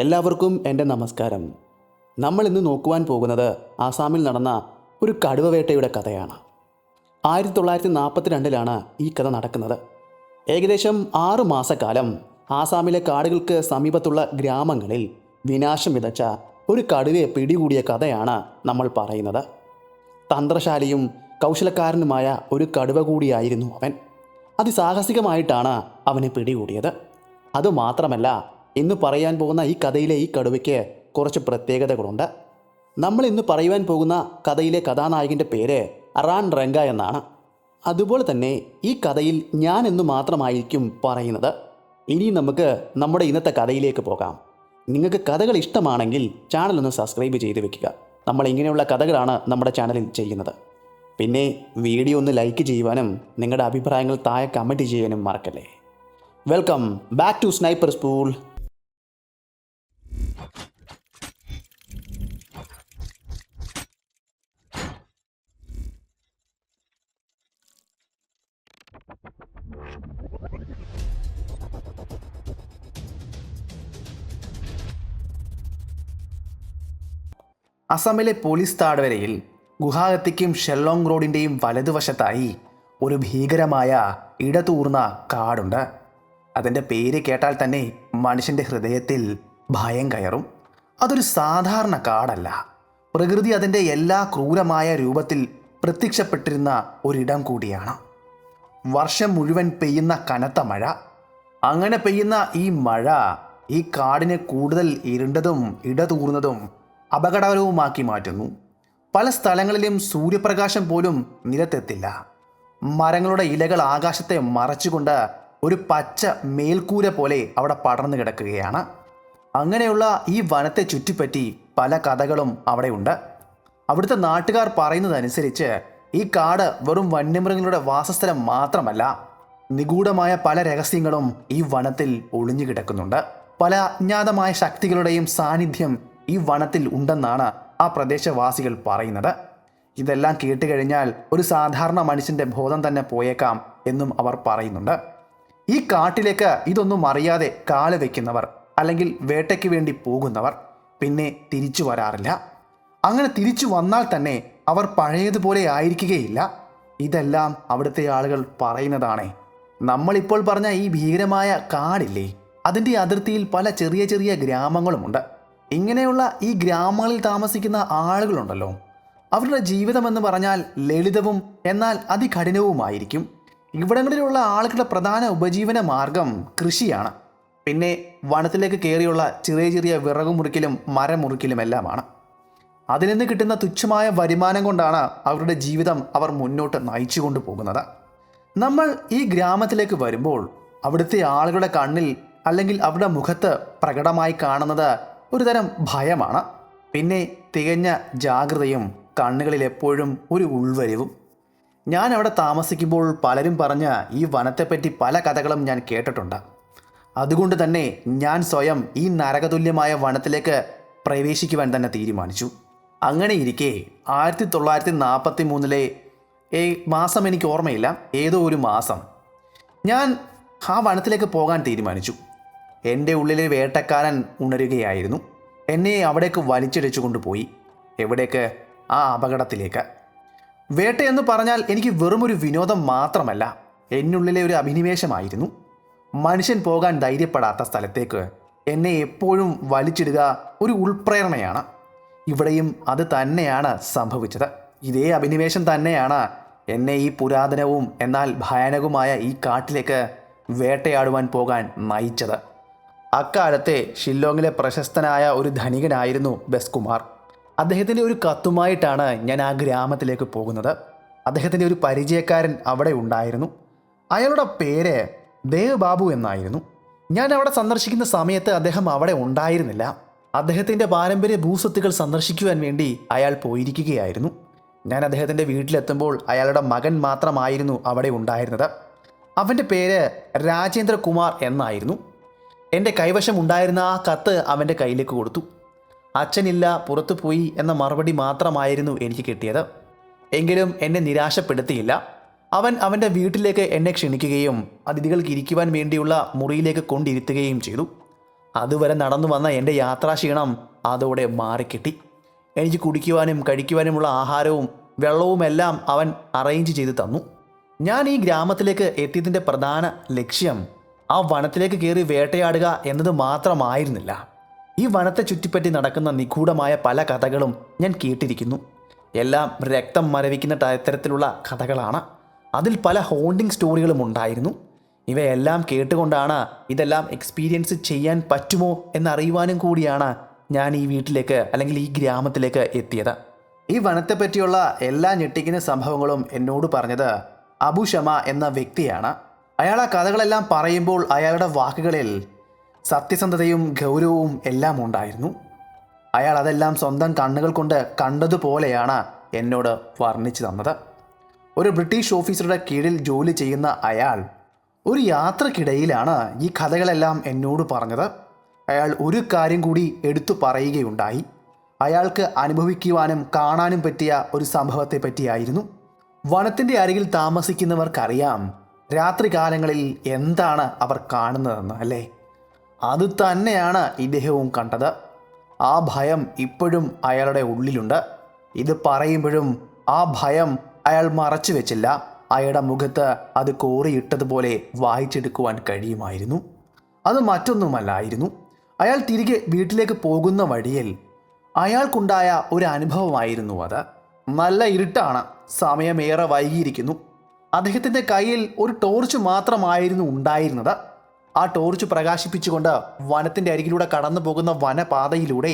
എല്ലാവർക്കും എൻ്റെ നമസ്കാരം. നമ്മൾ ഇന്ന് നോക്കുവാൻ പോകുന്നത് ആസാമിൽ നടന്ന ഒരു കടുവവേട്ടയുടെ കഥയാണ്. 1942 ഈ കഥ നടക്കുന്നത്. ഏകദേശം 6 മാസക്കാലം ആസാമിലെ കാടുകൾക്ക് സമീപത്തുള്ള ഗ്രാമങ്ങളിൽ വിനാശം വിതച്ച ഒരു കടുവയെ പിടികൂടിയ കഥയാണ് നമ്മൾ പറയുന്നത്. തന്ത്രശാലിയും കൗശലക്കാരനുമായ ഒരു കടുവ കൂടിയായിരുന്നു അവൻ. അതിസാഹസികമായിട്ടാണ് അവനെ പിടികൂടിയത്. അതുമാത്രമല്ല, ഇന്ന് പറയാൻ പോകുന്ന ഈ കഥയിലെ ഈ കടുവയ്ക്ക് കുറച്ച് പ്രത്യേകതകളുണ്ട്. നമ്മൾ ഇന്ന് പറയുവാൻ പോകുന്ന കഥയിലെ കഥാനായകൻ്റെ പേര് അറാൻ റംഗ എന്നാണ്. അതുപോലെ തന്നെ ഈ കഥയിൽ ഞാൻ എന്ന് മാത്രമായിരിക്കും പറയുന്നത്. ഇനി നമുക്ക് നമ്മുടെ ഇന്നത്തെ കഥയിലേക്ക് പോകാം. നിങ്ങൾക്ക് കഥകൾ ഇഷ്ടമാണെങ്കിൽ ചാനലൊന്ന് സബ്സ്ക്രൈബ് ചെയ്ത് വെക്കുക. നമ്മൾ ഇങ്ങനെയുള്ള കഥകളാണ് നമ്മുടെ ചാനലിൽ ചെയ്യുന്നത്. പിന്നെ വീഡിയോ ഒന്ന് ലൈക്ക് ചെയ്യുവാനും നിങ്ങളുടെ അഭിപ്രായങ്ങൾ താഴെ കമൻറ്റ് ചെയ്യാനും മറക്കല്ലേ. Welcome back to sniper school. അസമിലെ പോലീസ് താഴ്വരയിൽ ഗുവാഹത്തിക്കും ഷെല്ലോങ് റോഡിൻ്റെയും വലതുവശത്തായി ഒരു ഭീകരമായ ഇടതൂർന്ന കാടുണ്ട്. അതിൻ്റെ പേര് കേട്ടാൽ തന്നെ മനുഷ്യൻ്റെ ഹൃദയത്തിൽ ഭയം കയറും. അതൊരു സാധാരണ കാടല്ല. പ്രകൃതി അതിൻ്റെ എല്ലാ ക്രൂരമായ രൂപത്തിൽ പ്രത്യക്ഷപ്പെട്ടിരുന്ന ഒരിടം കൂടിയാണ്. വർഷം മുഴുവൻ പെയ്യുന്ന കനത്ത മഴ. അങ്ങനെ പെയ്യുന്ന ഈ മഴ ഈ കാടിനെ കൂടുതൽ ഇരുണ്ടതും ഇടതൂർന്നതും അപകടകരവുമാക്കി മാറ്റുന്നു. പല സ്ഥലങ്ങളിലും സൂര്യപ്രകാശം പോലും നിലത്തെത്തില്ല. മരങ്ങളുടെ ഇലകൾ ആകാശത്തെ മറച്ചുകൊണ്ട് ഒരു പച്ച മേൽക്കൂര പോലെ അവിടെ പടർന്നു കിടക്കുകയാണ്. അങ്ങനെയുള്ള ഈ വനത്തെ ചുറ്റിപ്പറ്റി പല കഥകളും അവിടെയുണ്ട്. അവിടുത്തെ നാട്ടുകാർ പറയുന്നതനുസരിച്ച് ഈ കാട് വെറും വന്യമൃഗങ്ങളുടെ വാസസ്ഥലം മാത്രമല്ല, നിഗൂഢമായ പല രഹസ്യങ്ങളും ഈ വനത്തിൽ ഒളിഞ്ഞു കിടക്കുന്നുണ്ട്. പല അജ്ഞാതമായ ശക്തികളുടെയും സാന്നിധ്യം ഈ വനത്തിൽ ഉണ്ടെന്നാണ് ആ പ്രദേശവാസികൾ പറയുന്നത്. ഇതെല്ലാം കേട്ടുകഴിഞ്ഞാൽ ഒരു സാധാരണ മനുഷ്യൻ്റെ ബോധം തന്നെ പോയേക്കാം എന്നും അവർ പറയുന്നുണ്ട്. ഈ കാട്ടിലേക്ക് ഇതൊന്നും അറിയാതെ കാല് വയ്ക്കുന്നവർ അല്ലെങ്കിൽ വേട്ടയ്ക്ക് വേണ്ടി പോകുന്നവർ പിന്നെ തിരിച്ചു വരാറില്ല. അങ്ങനെ തിരിച്ചു വന്നാൽ തന്നെ അവർ പഴയതുപോലെ ആയിരിക്കുകയില്ല. ഇതെല്ലാം അവിടുത്തെ ആളുകൾ പറയുന്നതാണ്. നമ്മളിപ്പോൾ പറഞ്ഞ ഈ ഭീകരമായ കാടില്ലേ, അതിൻ്റെ അതിർത്തിയിൽ പല ചെറിയ ചെറിയ ഗ്രാമങ്ങളുമുണ്ട്. ഇങ്ങനെയുള്ള ഈ ഗ്രാമങ്ങളിൽ താമസിക്കുന്ന ആളുകളുണ്ടല്ലോ, അവരുടെ ജീവിതമെന്ന് പറഞ്ഞാൽ ലളിതവും എന്നാൽ അതികഠിനവുമായിരിക്കും. ഇവിടങ്ങളിലുള്ള ആളുകളുടെ പ്രധാന ഉപജീവന മാർഗം കൃഷിയാണ്. പിന്നെ വനത്തിലേക്ക് കയറിയുള്ള ചെറിയ ചെറിയ വിറകു മുറിക്കലും മരം മുറിക്കലുമെല്ലാമാണ്. അതിൽ നിന്ന് കിട്ടുന്ന തുച്ഛമായ വരുമാനം കൊണ്ടാണ് അവരുടെ ജീവിതം അവർ മുന്നോട്ട് നയിച്ചു കൊണ്ടുപോകുന്നത്. നമ്മൾ ഈ ഗ്രാമത്തിലേക്ക് വരുമ്പോൾ അവിടുത്തെ ആളുകളുടെ കണ്ണിൽ അല്ലെങ്കിൽ അവരുടെ മുഖത്ത് പ്രകടമായി കാണുന്നത് ഒരു തരം ഭയമാണ്. പിന്നെ തികഞ്ഞ ജാഗ്രതയും കണ്ണുകളിൽ എപ്പോഴും ഒരു ഉൾവലിവും. ഞാൻ അവിടെ താമസിക്കുമ്പോൾ പലരും പറഞ്ഞ ഈ വനത്തെപ്പറ്റി പല കഥകളും ഞാൻ കേട്ടിട്ടുണ്ട്. അതുകൊണ്ട് തന്നെ ഞാൻ സ്വയം ഈ നരകതുല്യമായ വനത്തിലേക്ക് പ്രവേശിക്കുവാൻ തന്നെ തീരുമാനിച്ചു. അങ്ങനെ ഇരിക്കെ 1943 മാസം എനിക്ക് ഓർമ്മയില്ല, ഏതോ ഒരു മാസം ഞാൻ ആ വനത്തിലേക്ക് പോകാൻ തീരുമാനിച്ചു. എൻ്റെ ഉള്ളിലെ വേട്ടക്കാരൻ ഉണരുകയായിരുന്നു. എന്നെ അവിടേക്ക് വലിച്ചിഴച്ചു കൊണ്ടുപോയി. എവിടേക്ക്? ആ അപകടത്തിലേക്ക്. വേട്ടയെന്ന് പറഞ്ഞാൽ എനിക്ക് വെറുമൊരു വിനോദം മാത്രമല്ല, എന്നുള്ളിലെ ഒരു അഭിനിവേശമായിരുന്നു. മനുഷ്യൻ പോകാൻ ധൈര്യപ്പെടാത്ത സ്ഥലത്തേക്ക് എന്നെ എപ്പോഴും വലിച്ചിടുക ഒരു ഉൾപ്രേരണയാണ്. ഇവിടെയും അത് തന്നെയാണ് സംഭവിച്ചത്. ഇതേ അഭിനിവേശം തന്നെയാണ് എന്നെ ഈ പുരാതനവും എന്നാൽ ഭയാനകവുമായ ഈ കാട്ടിലേക്ക് വേട്ടയാടുവാൻ പോകാൻ നയിച്ചത്. അക്കാലത്തെ ഷില്ലോങ്ങിലെ പ്രശസ്തനായ ഒരു ധനികനായിരുന്നു ബസ്കുമാർ. അദ്ദേഹത്തിൻ്റെ ഒരു കത്തുമായിട്ടാണ് ഞാൻ ആ ഗ്രാമത്തിലേക്ക് പോകുന്നത്. അദ്ദേഹത്തിൻ്റെ ഒരു പരിചയക്കാരൻ അവിടെ ഉണ്ടായിരുന്നു. അയാളുടെ പേര് ദേവ് ബാബു എന്നായിരുന്നു. ഞാൻ അവിടെ സന്ദർശിക്കുന്ന സമയത്ത് അദ്ദേഹം അവിടെ ഉണ്ടായിരുന്നില്ല. അദ്ദേഹത്തിൻ്റെ പാരമ്പര്യ ഭൂസ്വത്തുകൾ സന്ദർശിക്കുവാൻ വേണ്ടി അയാൾ പോയിരിക്കുകയായിരുന്നു. ഞാൻ അദ്ദേഹത്തിൻ്റെ വീട്ടിലെത്തുമ്പോൾ അയാളുടെ മകൻ മാത്രമായിരുന്നു അവിടെ ഉണ്ടായിരുന്നത്. അവൻ്റെ പേര് രാജേന്ദ്ര കുമാർ എന്നായിരുന്നു. എൻ്റെ കൈവശം ഉണ്ടായിരുന്ന ആ കത്ത് അവൻ്റെ കയ്യിലേക്ക് കൊടുത്തു. അച്ഛനില്ല, പുറത്തു പോയി എന്ന മറുപടി മാത്രമായിരുന്നു എനിക്ക് കിട്ടിയത്. എങ്കിലും എന്നെ നിരാശപ്പെടുത്തിയില്ല. അവൻ അവൻ്റെ വീട്ടിലേക്ക് എന്നെ ക്ഷണിക്കുകയും അതിഥികൾക്ക് ഇരിക്കുവാൻ വേണ്ടിയുള്ള മുറിയിലേക്ക് കൊണ്ടിരുത്തുകയും ചെയ്തു. അതുവരെ നടന്നു വന്ന എൻ്റെ യാത്രാക്ഷീണം അതോടെ മാറിക്കിട്ടി. എനിക്ക് കുടിക്കുവാനും കഴിക്കുവാനുമുള്ള ആഹാരവും വെള്ളവുമെല്ലാം അവൻ അറേഞ്ച് ചെയ്ത് തന്നു. ഞാൻ ഈ ഗ്രാമത്തിലേക്ക് എത്തിയതിൻ്റെ പ്രധാന ലക്ഷ്യം ആ വനത്തിലേക്ക് കയറി വേട്ടയാടുക എന്നത് മാത്രമായിരുന്നില്ല. ഈ വനത്തെ ചുറ്റിപ്പറ്റി നടക്കുന്ന നിഗൂഢമായ പല കഥകളും ഞാൻ കേട്ടിരിക്കുന്നു. എല്ലാം രക്തം മരവിക്കുന്ന തരത്തിലുള്ള കഥകളാണ്. അതിൽ പല ഹോണ്ടിങ് സ്റ്റോറികളും ഉണ്ടായിരുന്നു. ഇവയെല്ലാം കേട്ടുകൊണ്ടാണ് ഇതെല്ലാം എക്സ്പീരിയൻസ് ചെയ്യാൻ പറ്റുമോ എന്നറിയുവാനും കൂടിയാണ് ഞാൻ ഈ വീട്ടിലേക്ക് അല്ലെങ്കിൽ ഈ ഗ്രാമത്തിലേക്ക് എത്തിയത്. ഈ വനത്തെ പറ്റിയുള്ള എല്ലാ ഞെട്ടിക്കുന്ന സംഭവങ്ങളും എന്നോട് പറഞ്ഞത് അബു ഷമ എന്ന വ്യക്തിയാണ്. അയാൾ ആ കഥകളെല്ലാം പറയുമ്പോൾ അയാളുടെ വാക്കുകളിൽ സത്യസന്ധതയും ഗൗരവവും എല്ലാം ഉണ്ടായിരുന്നു. അയാൾ അതെല്ലാം സ്വന്തം കണ്ണുകൾ കൊണ്ട് കണ്ടതുപോലെയാണ് എന്നോട് വർണ്ണിച്ചു തന്നത്. ഒരു ബ്രിട്ടീഷ് ഓഫീസറുടെ കീഴിൽ ജോലി ചെയ്യുന്ന അയാൾ ഒരു യാത്രക്കിടയിലാണ് ഈ കഥകളെല്ലാം എന്നോട് പറഞ്ഞത്. അയാൾ ഒരു കാര്യം കൂടി എടുത്തു പറയുകയുണ്ടായി. അയാൾക്ക് അനുഭവിക്കുവാനും കാണാനും പറ്റിയ ഒരു സംഭവത്തെ പറ്റിയായിരുന്നു. വനത്തിൻ്റെ അരികിൽ താമസിക്കുന്നവർക്കറിയാം രാത്രികാലങ്ങളിൽ എന്താണ് അവർ കാണുന്നതെന്ന്, അല്ലേ? അത് തന്നെയാണ് ഇദ്ദേഹവും കണ്ടത്. ആ ഭയം ഇപ്പോഴും അയാളുടെ ഉള്ളിലുണ്ട്. ഇത് പറയുമ്പോഴും ആ ഭയം അയാൾ മറച്ചു വെച്ചില്ല. അയാളുടെ മുഖത്ത് അത് കോറിയിട്ടതുപോലെ വായിച്ചെടുക്കുവാൻ കഴിയുമായിരുന്നു. അത് മറ്റൊന്നുമല്ലായിരുന്നു. അയാൾ തിരികെ വീട്ടിലേക്ക് പോകുന്ന വഴിയിൽ അയാൾക്കുണ്ടായ ഒരു അനുഭവമായിരുന്നു അത്. നല്ല ഇരുട്ടാണ്, സമയമേറെ വൈകിയിരിക്കുന്നു. അദ്ദേഹത്തിൻ്റെ കയ്യിൽ ഒരു ടോർച്ച് മാത്രമായിരുന്നു ഉണ്ടായിരുന്നത്. ആ ടോർച്ച് പ്രകാശിപ്പിച്ചുകൊണ്ട് വനത്തിൻ്റെ അരികിലൂടെ കടന്നു പോകുന്ന വനപാതയിലൂടെ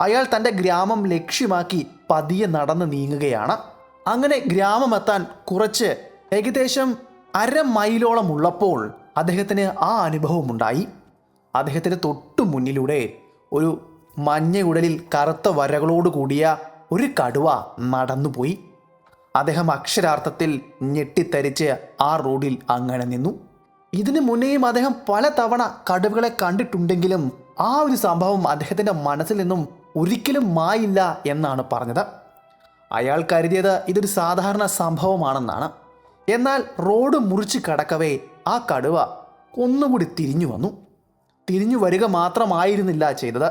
അയാൾ തൻ്റെ ഗ്രാമം ലക്ഷ്യമാക്കി പതിയെ നടന്ന് നീങ്ങുകയാണ്. അങ്ങനെ ഗ്രാമമെത്താൻ കുറച്ച് ഏകദേശം 1/2 മൈലോളം ഉള്ളപ്പോൾ അദ്ദേഹത്തിന് ആ അനുഭവമുണ്ടായി. അദ്ദേഹത്തിന് തൊട്ടു മുന്നിലൂടെ ഒരു മഞ്ഞ ഉടലിൽ കറുത്ത വരകളോട് കൂടിയ ഒരു കടുവ നടന്നുപോയി. അദ്ദേഹം അക്ഷരാർത്ഥത്തിൽ ഞെട്ടിത്തരിച്ച് ആ റോഡിൽ അങ്ങനെ നിന്നു. ഇതിനു മുന്നേയും അദ്ദേഹം പല തവണ കടുവകളെ കണ്ടിട്ടുണ്ടെങ്കിലും ആ ഒരു സംഭവം അദ്ദേഹത്തിൻ്റെ മനസ്സിൽ നിന്നും ഒരിക്കലും മായില്ല എന്നാണ് പറഞ്ഞത്. അയാൾ കരുതിയത് ഇതൊരു സാധാരണ സംഭവമാണെന്നാണ്. എന്നാൽ റോഡ് മുറിച്ച് കടക്കവേ ആ കടുവ ഒന്നുകൂടി തിരിഞ്ഞു വന്നു. തിരിഞ്ഞു വരിക മാത്രമായിരുന്നില്ല ചെയ്തത്,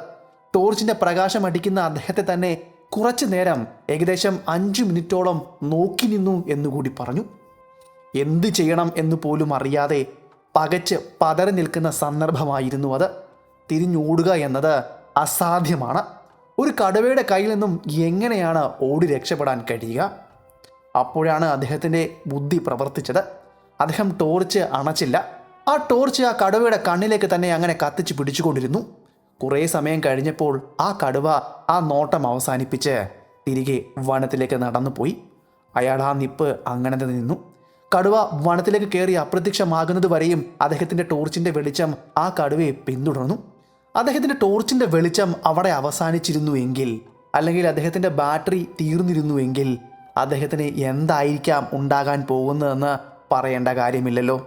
ടോർച്ചിൻ്റെ പ്രകാശം അടിക്കുന്ന അദ്ദേഹത്തെ തന്നെ കുറച്ചു നേരം ഏകദേശം 5 മിനിറ്റോളം നോക്കി നിന്നു എന്നുകൂടി പറഞ്ഞു. എന്ത് ചെയ്യണം എന്ന് പോലും അറിയാതെ പകച്ച് പതറി നിൽക്കുന്ന സന്ദർഭമായിരുന്നു അത്. തിരിഞ്ഞോടുക എന്നത് അസാധ്യമാണ്. ഒരു കടുവയുടെ കയ്യിൽ നിന്നും എങ്ങനെയാണ് ഓടി രക്ഷപ്പെടാൻ കഴിയുക? അപ്പോഴാണ് അദ്ദേഹത്തിൻ്റെ ബുദ്ധി പ്രവർത്തിച്ചത്. അദ്ദേഹം ടോർച്ച് അണച്ചില്ല. ആ ടോർച്ച് ആ കടുവയുടെ കണ്ണിലേക്ക് തന്നെ അങ്ങനെ കത്തിച്ച് പിടിച്ചുകൊണ്ടിരുന്നു. കുറേ സമയം കഴിഞ്ഞപ്പോൾ ആ കടുവ ആ നോട്ടം അവസാനിപ്പിച്ച് തിരികെ വനത്തിലേക്ക് നടന്നുപോയി. അയാൾ ആ നിപ്പ് അങ്ങനെ നിന്നു. കടുവ വനത്തിലേക്ക് കയറി അപ്രത്യക്ഷമാകുന്നത് വരെയും അദ്ദേഹത്തിൻ്റെ ടോർച്ചിൻ്റെ വെളിച്ചം ആ കടുവയെ പിന്തുടർന്നു. അദ്ദേഹത്തിൻ്റെ ടോർച്ചിൻ്റെ വെളിച്ചം അവിടെ അവസാനിച്ചിരുന്നുവെങ്കിൽ, അല്ലെങ്കിൽ അദ്ദേഹത്തിൻ്റെ ബാറ്ററി തീർന്നിരുന്നുവെങ്കിൽ അദ്ദേഹത്തിന് എന്തായിരിക്കാം ഉണ്ടാകാൻ പോകുന്നതെന്ന് പറയേണ്ട കാര്യമില്ലല്ലോ.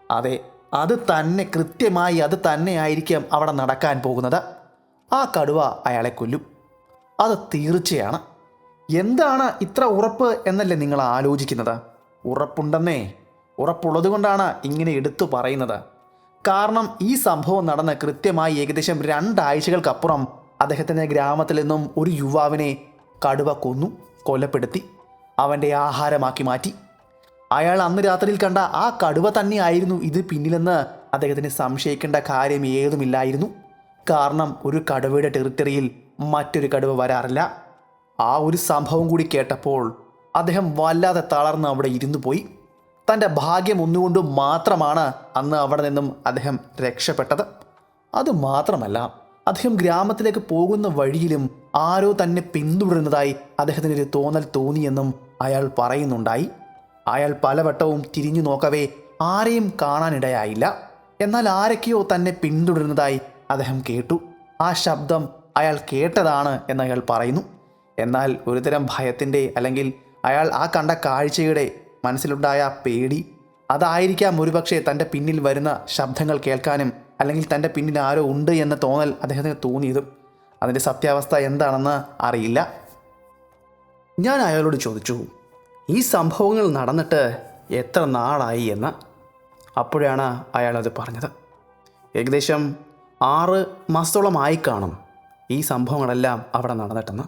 അതെ, അത് തന്നെ, കൃത്യമായി അത് തന്നെയായിരിക്കും അവിടെ നടക്കാൻ പോകുന്നത്. ആ കടുവ അയാളെ കൊല്ലും, അത് തീർച്ചയാണ്. എന്താണ് ഇത്ര ഉറപ്പ് എന്നല്ലേ നിങ്ങൾ ആലോചിക്കുന്നത്? ഉറപ്പുണ്ടെന്നേ. ഉറപ്പുള്ളത് കൊണ്ടാണ് ഇങ്ങനെ എടുത്തു പറയുന്നത്. കാരണം ഈ സംഭവം നടന്ന് കൃത്യമായി ഏകദേശം 2 ആഴ്ചകൾക്കപ്പുറം അദ്ദേഹത്തിൻ്റെ ഗ്രാമത്തിൽ നിന്നും ഒരു യുവാവിനെ കടുവ കൊലപ്പെടുത്തി അവൻ്റെ ആഹാരമാക്കി മാറ്റി. അയാൾ അന്ന് രാത്രിയിൽ കണ്ട ആ കടുവ തന്നെയായിരുന്നു ഇത് പിന്നിലെന്ന് അദ്ദേഹത്തിന് സംശയിക്കേണ്ട കാര്യം ഏതുമില്ലായിരുന്നു. കാരണം ഒരു കടുവയുടെ ടെറിട്ടറിയിൽ മറ്റൊരു കടുവ വരാറില്ല. ആ ഒരു സംഭവം കൂടി കേട്ടപ്പോൾ അദ്ദേഹം വല്ലാതെ തളർന്ന് അവിടെ ഇരുന്നു പോയി. തൻ്റെ ഭാഗ്യം ഒന്നുകൊണ്ട് മാത്രമാണ് അന്ന് അവിടെ നിന്നും അദ്ദേഹം രക്ഷപ്പെട്ടത്. അതുമാത്രമല്ല, അദ്ദേഹം ഗ്രാമത്തിലേക്ക് പോകുന്ന വഴിയിലും ആരോ തന്നെ പിന്തുടരുന്നതായി അദ്ദേഹത്തിനൊരു തോന്നൽ തോന്നിയെന്നും അയാൾ പറയുന്നുണ്ടായി. അയാൾ പലവട്ടവും തിരിഞ്ഞു നോക്കവേ ആരെയും കാണാനിടയായില്ല. എന്നാൽ ആരൊക്കെയോ തന്നെ പിന്തുടരുന്നതായി അദ്ദേഹം കേട്ടു. ആ ശബ്ദം അയാൾ കേട്ടതാണ് എന്നയാൾ പറയുന്നു. എന്നാൽ ഒരുതരം ഭയത്തിൻ്റെ, അല്ലെങ്കിൽ അയാൾ ആ കണ്ട കാഴ്ചയുടെ മനസ്സിലുണ്ടായ പേടി, അതായിരിക്കാം ഒരുപക്ഷെ തൻ്റെ പിന്നിൽ വരുന്ന ശബ്ദങ്ങൾ കേൾക്കാനും അല്ലെങ്കിൽ തൻ്റെ പിന്നിൽ ആരോ ഉണ്ട് എന്ന തോന്നൽ അദ്ദേഹത്തിന് തോന്നിയതും. അതിൻ്റെ സത്യാവസ്ഥ എന്താണെന്ന് അറിയില്ല. ഞാൻ അയാളോട് ചോദിച്ചു, ഈ സംഭവങ്ങൾ നടന്നിട്ട് എത്ര നാളായി എന്ന്. അപ്പോഴാണ് അയാളത് പറഞ്ഞത്. ഏകദേശം 6 മാസത്തോളമായി കാണും ഈ സംഭവങ്ങളെല്ലാം അവിടെ നടന്നിട്ടെന്ന്.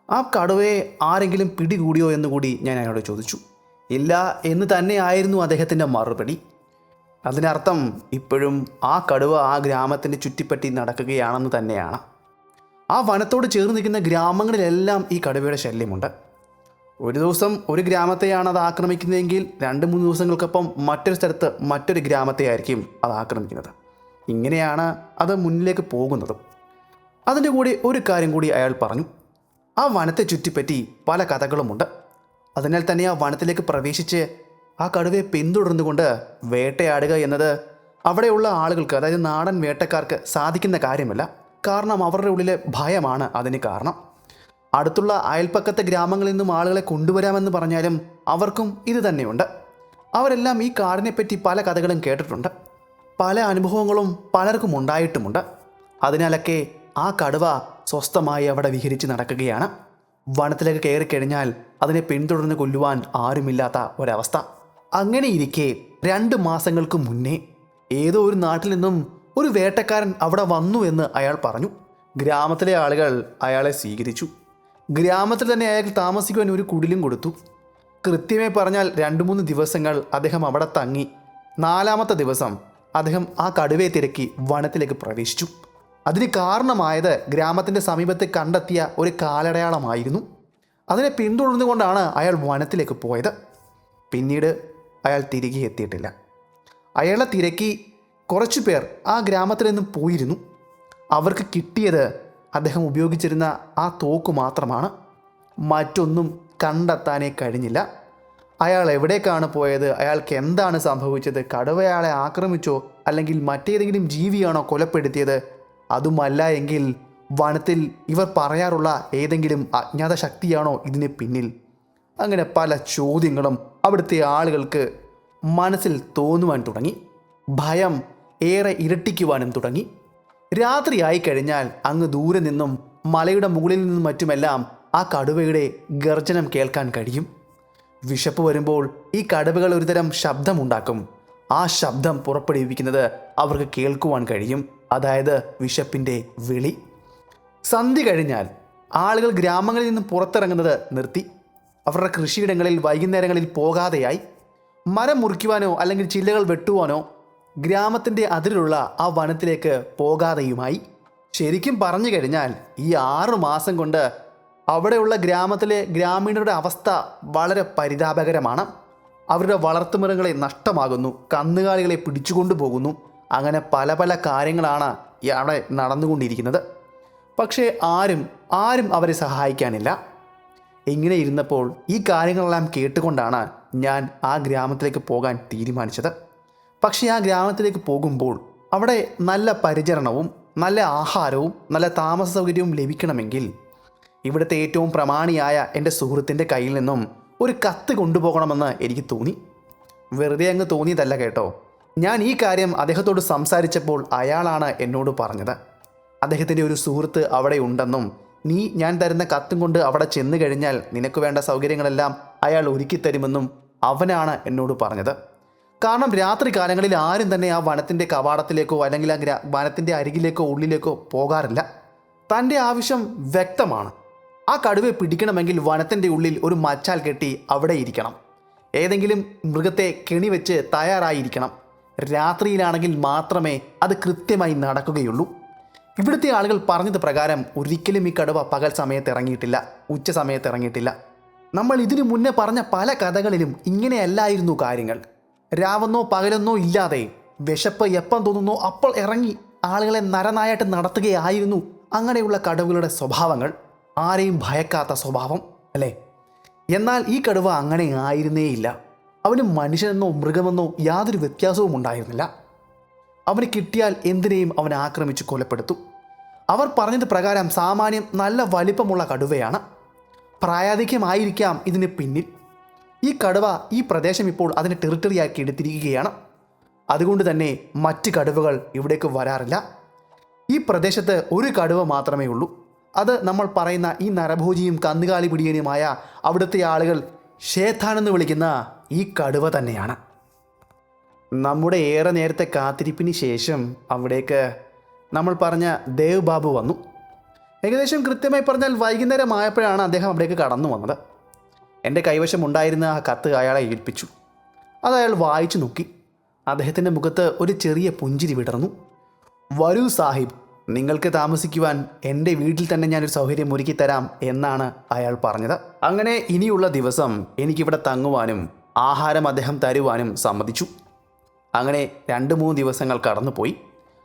ആ കടുവയെ ആരെങ്കിലും പിടികൂടിയോ എന്ന് കൂടി ഞാൻ അയാളോട് ചോദിച്ചു. ഇല്ല എന്ന് തന്നെയായിരുന്നു അദ്ദേഹത്തിൻ്റെ മറുപടി. അതിനർത്ഥം ഇപ്പോഴും ആ കടുവ ആ ഗ്രാമത്തിൻ്റെ ചുറ്റിപ്പറ്റി നടക്കുകയാണെന്ന് തന്നെയാണ്. ആ വനത്തോട് ചേർന്ന് നിൽക്കുന്ന ഗ്രാമങ്ങളിലെല്ലാം ഈ കടുവയുടെ ശല്യമുണ്ട്. ഒരു ദിവസം ഒരു ഗ്രാമത്തെയാണ് അത് ആക്രമിക്കുന്നതെങ്കിൽ 2-3 ദിവസങ്ങൾക്കൊപ്പം മറ്റൊരു സ്ഥലത്ത് മറ്റൊരു ഗ്രാമത്തെ ആയിരിക്കും അത് ആക്രമിക്കുന്നത്. ഇങ്ങനെയാണ് അത് മുന്നിലേക്ക് പോകുന്നത്. അതിൻ്റെ കൂടെ ഒരു കാര്യം കൂടി അയാൾ പറഞ്ഞു. ആ വനത്തെ ചുറ്റിപ്പറ്റി പല കഥകളുമുണ്ട്. അതിനാൽ തന്നെ ആ വനത്തിലേക്ക് പ്രവേശിച്ച് ആ കടുവയെ പിന്തുടർന്നുകൊണ്ട് വേട്ടയാടുക എന്നത് അവിടെയുള്ള ആളുകൾക്ക്, അതായത് നാടൻ വേട്ടക്കാർക്ക് സാധിക്കുന്ന കാര്യമല്ല. കാരണം അവരുടെ ഉള്ളിലെ ഭയമാണ് അതിന് കാരണം. അടുത്തുള്ള അയൽപ്പക്കത്തെ ഗ്രാമങ്ങളിൽ നിന്നും ആളുകളെ കൊണ്ടുവരാമെന്ന് പറഞ്ഞാലും അവർക്കും ഇത് തന്നെയുണ്ട്. അവരെല്ലാം ഈ കാടിനെപ്പറ്റി പല കഥകളും കേട്ടിട്ടുണ്ട്. പല അനുഭവങ്ങളും പലർക്കും ഉണ്ടായിട്ടുമുണ്ട്. അതിനാലൊക്കെ ആ കടുവ സ്വസ്ഥമായി അവിടെ വിഹരിച്ച് നടക്കുകയാണ്. വനത്തിലേക്ക് കയറിക്കഴിഞ്ഞാൽ അതിനെ പിന്തുടർന്ന് കൊല്ലുവാൻ ആരുമില്ലാത്ത ഒരവസ്ഥ. അങ്ങനെയിരിക്കെ 2 മാസങ്ങൾക്ക് മുന്നേ ഏതോ ഒരു നാട്ടിൽ നിന്നും ഒരു വേട്ടക്കാരൻ അവിടെ വന്നു എന്ന് അയാൾ പറഞ്ഞു. ഗ്രാമത്തിലെ ആളുകൾ അയാളെ സ്വീകരിച്ചു. ഗ്രാമത്തിൽ തന്നെ അയാൾക്ക് താമസിക്കുവാൻ ഒരു കുടിലും കൊടുത്തു. കൃത്യമായി പറഞ്ഞാൽ 2-3 ദിവസങ്ങൾ അദ്ദേഹം അവിടെ തങ്ങി. 4-ാമത്തെ ദിവസം അദ്ദേഹം ആ കടുവയെ തിരക്കി വനത്തിലേക്ക് പ്രവേശിച്ചു. അതിന് കാരണമായത് ഗ്രാമത്തിൻ്റെ സമീപത്ത് കണ്ടെത്തിയ ഒരു കാലടയാളമായിരുന്നു. അതിനെ പിന്തുടർന്നുകൊണ്ടാണ് അയാൾ വനത്തിലേക്ക് പോയത്. പിന്നീട് അയാൾ തിരികെ എത്തിയിട്ടില്ല. അയാളെ തിരക്കി കുറച്ചു പേർ ആ ഗ്രാമത്തിൽ നിന്നും പോയിരുന്നു. അവർക്ക് കിട്ടിയത് അദ്ദേഹം ഉപയോഗിച്ചിരുന്ന ആ തോക്ക് മാത്രമാണ്. മറ്റൊന്നും കണ്ടെത്താനേ കഴിഞ്ഞില്ല. അയാൾ എവിടേക്കാണ് പോയത്, അയാൾക്ക് എന്താണ് സംഭവിച്ചത്, കടുവ അയാളെ ആക്രമിച്ചോ അല്ലെങ്കിൽ മറ്റേതെങ്കിലും ജീവിയാണോ കൊലപ്പെടുത്തിയത്, അതുമല്ല എങ്കിൽ വനത്തിൽ ഇവർ പറയാറുള്ള ഏതെങ്കിലും അജ്ഞാത ശക്തിയാണോ ഇതിന് പിന്നിൽ? അങ്ങനെ പല ചോദ്യങ്ങളും അവിടുത്തെ ആളുകൾക്ക് മനസ്സിൽ തോന്നുവാൻ തുടങ്ങി. ഭയം ഏറെ ഇരട്ടിക്കുവാനും തുടങ്ങി. രാത്രിയായി കഴിഞ്ഞാൽ അങ്ങ് ദൂരെ നിന്നും മലയുടെ മുകളിൽ നിന്നും മറ്റുമെല്ലാം ആ കടുവയുടെ ഗർജനം കേൾക്കാൻ കഴിയും. വിശപ്പ് വരുമ്പോൾ ഈ കടുവകൾ ഒരുതരം ശബ്ദമുണ്ടാക്കും. ആ ശബ്ദം പുറപ്പെടുവിക്കുന്നത് അവർക്ക് കേൾക്കുവാൻ കഴിയും. അതായത് വിശപ്പിൻ്റെ വിളി. സന്ധ്യ കഴിഞ്ഞാൽ ആളുകൾ ഗ്രാമങ്ങളിൽ നിന്നും പുറത്തിറങ്ങുന്നത് നിർത്തി. അവരുടെ കൃഷിയിടങ്ങളിൽ വൈകുന്നേരങ്ങളിൽ പോകാതെയായി. മരം മുറിക്കുവാനോ അല്ലെങ്കിൽ ചില്ലകൾ വെട്ടുവാനോ ഗ്രാമത്തിൻ്റെ അതിരിലുള്ള ആ വനത്തിലേക്ക് പോകാതെയുമായി. ശരിക്കും പറഞ്ഞു കഴിഞ്ഞാൽ ഈ 6 മാസം കൊണ്ട് അവിടെയുള്ള ഗ്രാമത്തിലെ ഗ്രാമീണരുടെ അവസ്ഥ വളരെ പരിതാപകരമാണ്. അവരുടെ വളർത്തുമൃഗങ്ങളെ നഷ്ടമാകുന്നു, കന്നുകാലികളെ പിടിച്ചുകൊണ്ടു പോകുന്നു. അങ്ങനെ പല പല കാര്യങ്ങളാണ് അവിടെ നടന്നുകൊണ്ടിരിക്കുന്നത്. പക്ഷേ ആരും അവരെ സഹായിക്കാനില്ല. ഇങ്ങനെ ഇരുന്നപ്പോൾ ഈ കാര്യങ്ങളെല്ലാം കേട്ടുകൊണ്ടാണ് ഞാൻ ആ ഗ്രാമത്തിലേക്ക് പോകാൻ തീരുമാനിച്ചത്. പക്ഷേ ആ ഗ്രാമത്തിലേക്ക് പോകുമ്പോൾ അവിടെ നല്ല പരിചരണവും നല്ല ആഹാരവും നല്ല താമസ സൗകര്യവും ലഭിക്കണമെങ്കിൽ ഇവിടുത്തെ ഏറ്റവും പ്രമാണിയായ എൻ്റെ സുഹൃത്തിൻ്റെ കയ്യിൽ നിന്നും ഒരു കത്ത് കൊണ്ടുപോകണമെന്ന് എനിക്ക് തോന്നി. വെറുതെ അങ്ങ് തോന്നിയതല്ല കേട്ടോ. ഞാൻ ഈ കാര്യം അദ്ദേഹത്തോട് സംസാരിച്ചപ്പോൾ അയാളാണ് എന്നോട് പറഞ്ഞത്. അദ്ദേഹത്തിൻ്റെ ഒരു സുഹൃത്ത് അവിടെ ഉണ്ടെന്നും ഞാൻ തരുന്ന കത്തും കൊണ്ട് അവിടെ ചെന്ന് കഴിഞ്ഞാൽ നിനക്ക് വേണ്ട സൗകര്യങ്ങളെല്ലാം അയാൾ ഒരുക്കിത്തരുമെന്നും അവനാണ് എന്നോട് പറഞ്ഞത്. കാരണം രാത്രി കാലങ്ങളിൽ ആരും തന്നെ ആ വനത്തിൻ്റെ കവാടത്തിലേക്കോ അല്ലെങ്കിൽ ആ വനത്തിൻ്റെ അരികിലേക്കോ ഉള്ളിലേക്കോ പോകാറില്ല. തൻ്റെ ആവശ്യം വ്യക്തമാണ്. ആ കടുവയെ പിടിക്കണമെങ്കിൽ വനത്തിൻ്റെ ഉള്ളിൽ ഒരു മച്ചാൽ കെട്ടി അവിടെ ഇരിക്കണം. ഏതെങ്കിലും മൃഗത്തെ കെണി വെച്ച് തയ്യാറായിരിക്കണം. രാത്രിയിലാണെങ്കിൽ മാത്രമേ അത് കൃത്യമായി നടക്കുകയുള്ളൂ. ഇവിടുത്തെ ആളുകൾ പറഞ്ഞത് പ്രകാരം ഒരിക്കലും ഈ കടുവ പകൽ സമയത്ത് ഇറങ്ങിയിട്ടില്ല, ഉച്ച സമയത്ത് ഇറങ്ങിയിട്ടില്ല. നമ്മൾ ഇതിനു മുന്നേ പറഞ്ഞ പല കഥകളിലും ഇങ്ങനെയല്ലായിരുന്നു കാര്യങ്ങൾ. രാവെന്നോ പകലെന്നോ ഇല്ലാതെ വിശപ്പ് എപ്പം തോന്നുന്നോ അപ്പോൾ ഇറങ്ങി ആളുകളെ നരനായായിട്ട് നടത്തുകയായിരുന്നു അങ്ങനെയുള്ള കടുവകളുടെ സ്വഭാവങ്ങൾ. ആരെയും ഭയക്കാത്ത സ്വഭാവം അല്ലേ? എന്നാൽ ഈ കടുവ അങ്ങനെ ആയിരുന്നേയില്ല. അവന് മനുഷ്യനെന്നോ മൃഗമെന്നോ യാതൊരു വ്യത്യാസവും ഉണ്ടായിരുന്നില്ല. അവന് കിട്ടിയാൽ എന്തിനേയും അവൻ ആക്രമിച്ച് കൊലപ്പെടുത്തും. അവർ പറഞ്ഞത് പ്രകാരം സാമാന്യം നല്ല വലിപ്പമുള്ള കടുവയാണ്. പ്രായാധിക്യമായിരിക്കാം ഇതിന് പിന്നിൽ. ഈ കടുവ ഈ പ്രദേശം ഇപ്പോൾ അതിനെ ടെറിട്ടറിയാക്കി എടുത്തിരിക്കുകയാണ്. അതുകൊണ്ട് തന്നെ മറ്റ് കടുവകൾ ഇവിടേക്ക് വരാറില്ല. ഈ പ്രദേശത്ത് ഒരു കടുവ മാത്രമേ ഉള്ളൂ. അത് നമ്മൾ പറയുന്ന ഈ നരഭോജിയും കന്നുകാലി പിടിയനുമായ അവിടുത്തെ ആളുകൾ ഷേത്താനെന്ന് വിളിക്കുന്ന ഈ കടുവ തന്നെയാണ്. നമ്മുടെ ഏറെ നേരത്തെ കാത്തിരിപ്പിന് ശേഷം അവിടേക്ക് നമ്മൾ പറഞ്ഞ ദേവ് ബാബു വന്നു. ഏകദേശം കൃത്യമായി പറഞ്ഞാൽ വൈകുന്നേരമായപ്പോഴാണ് അദ്ദേഹം അവിടേക്ക് കടന്നു വന്നത്. എൻ്റെ കൈവശം ഉണ്ടായിരുന്ന ആ കത്ത് അയാളെ ഏൽപ്പിച്ചു. അത് അയാൾ വായിച്ചു നോക്കി. അദ്ദേഹത്തിൻ്റെ മുഖത്ത് ഒരു ചെറിയ പുഞ്ചിരി വിടർന്നു. വരൂ സാഹിബ്, നിങ്ങൾക്ക് താമസിക്കുവാൻ എൻ്റെ വീട്ടിൽ തന്നെ ഞാനൊരു സൗകര്യം ഒരുക്കി തരാം എന്നാണ് അയാൾ പറഞ്ഞത്. അങ്ങനെ ഇനിയുള്ള ദിവസം എനിക്കിവിടെ തങ്ങുവാനും ആഹാരം അദ്ദേഹം തരുവാനും സമ്മതിച്ചു. അങ്ങനെ 2-3 ദിവസങ്ങൾ കടന്നുപോയി.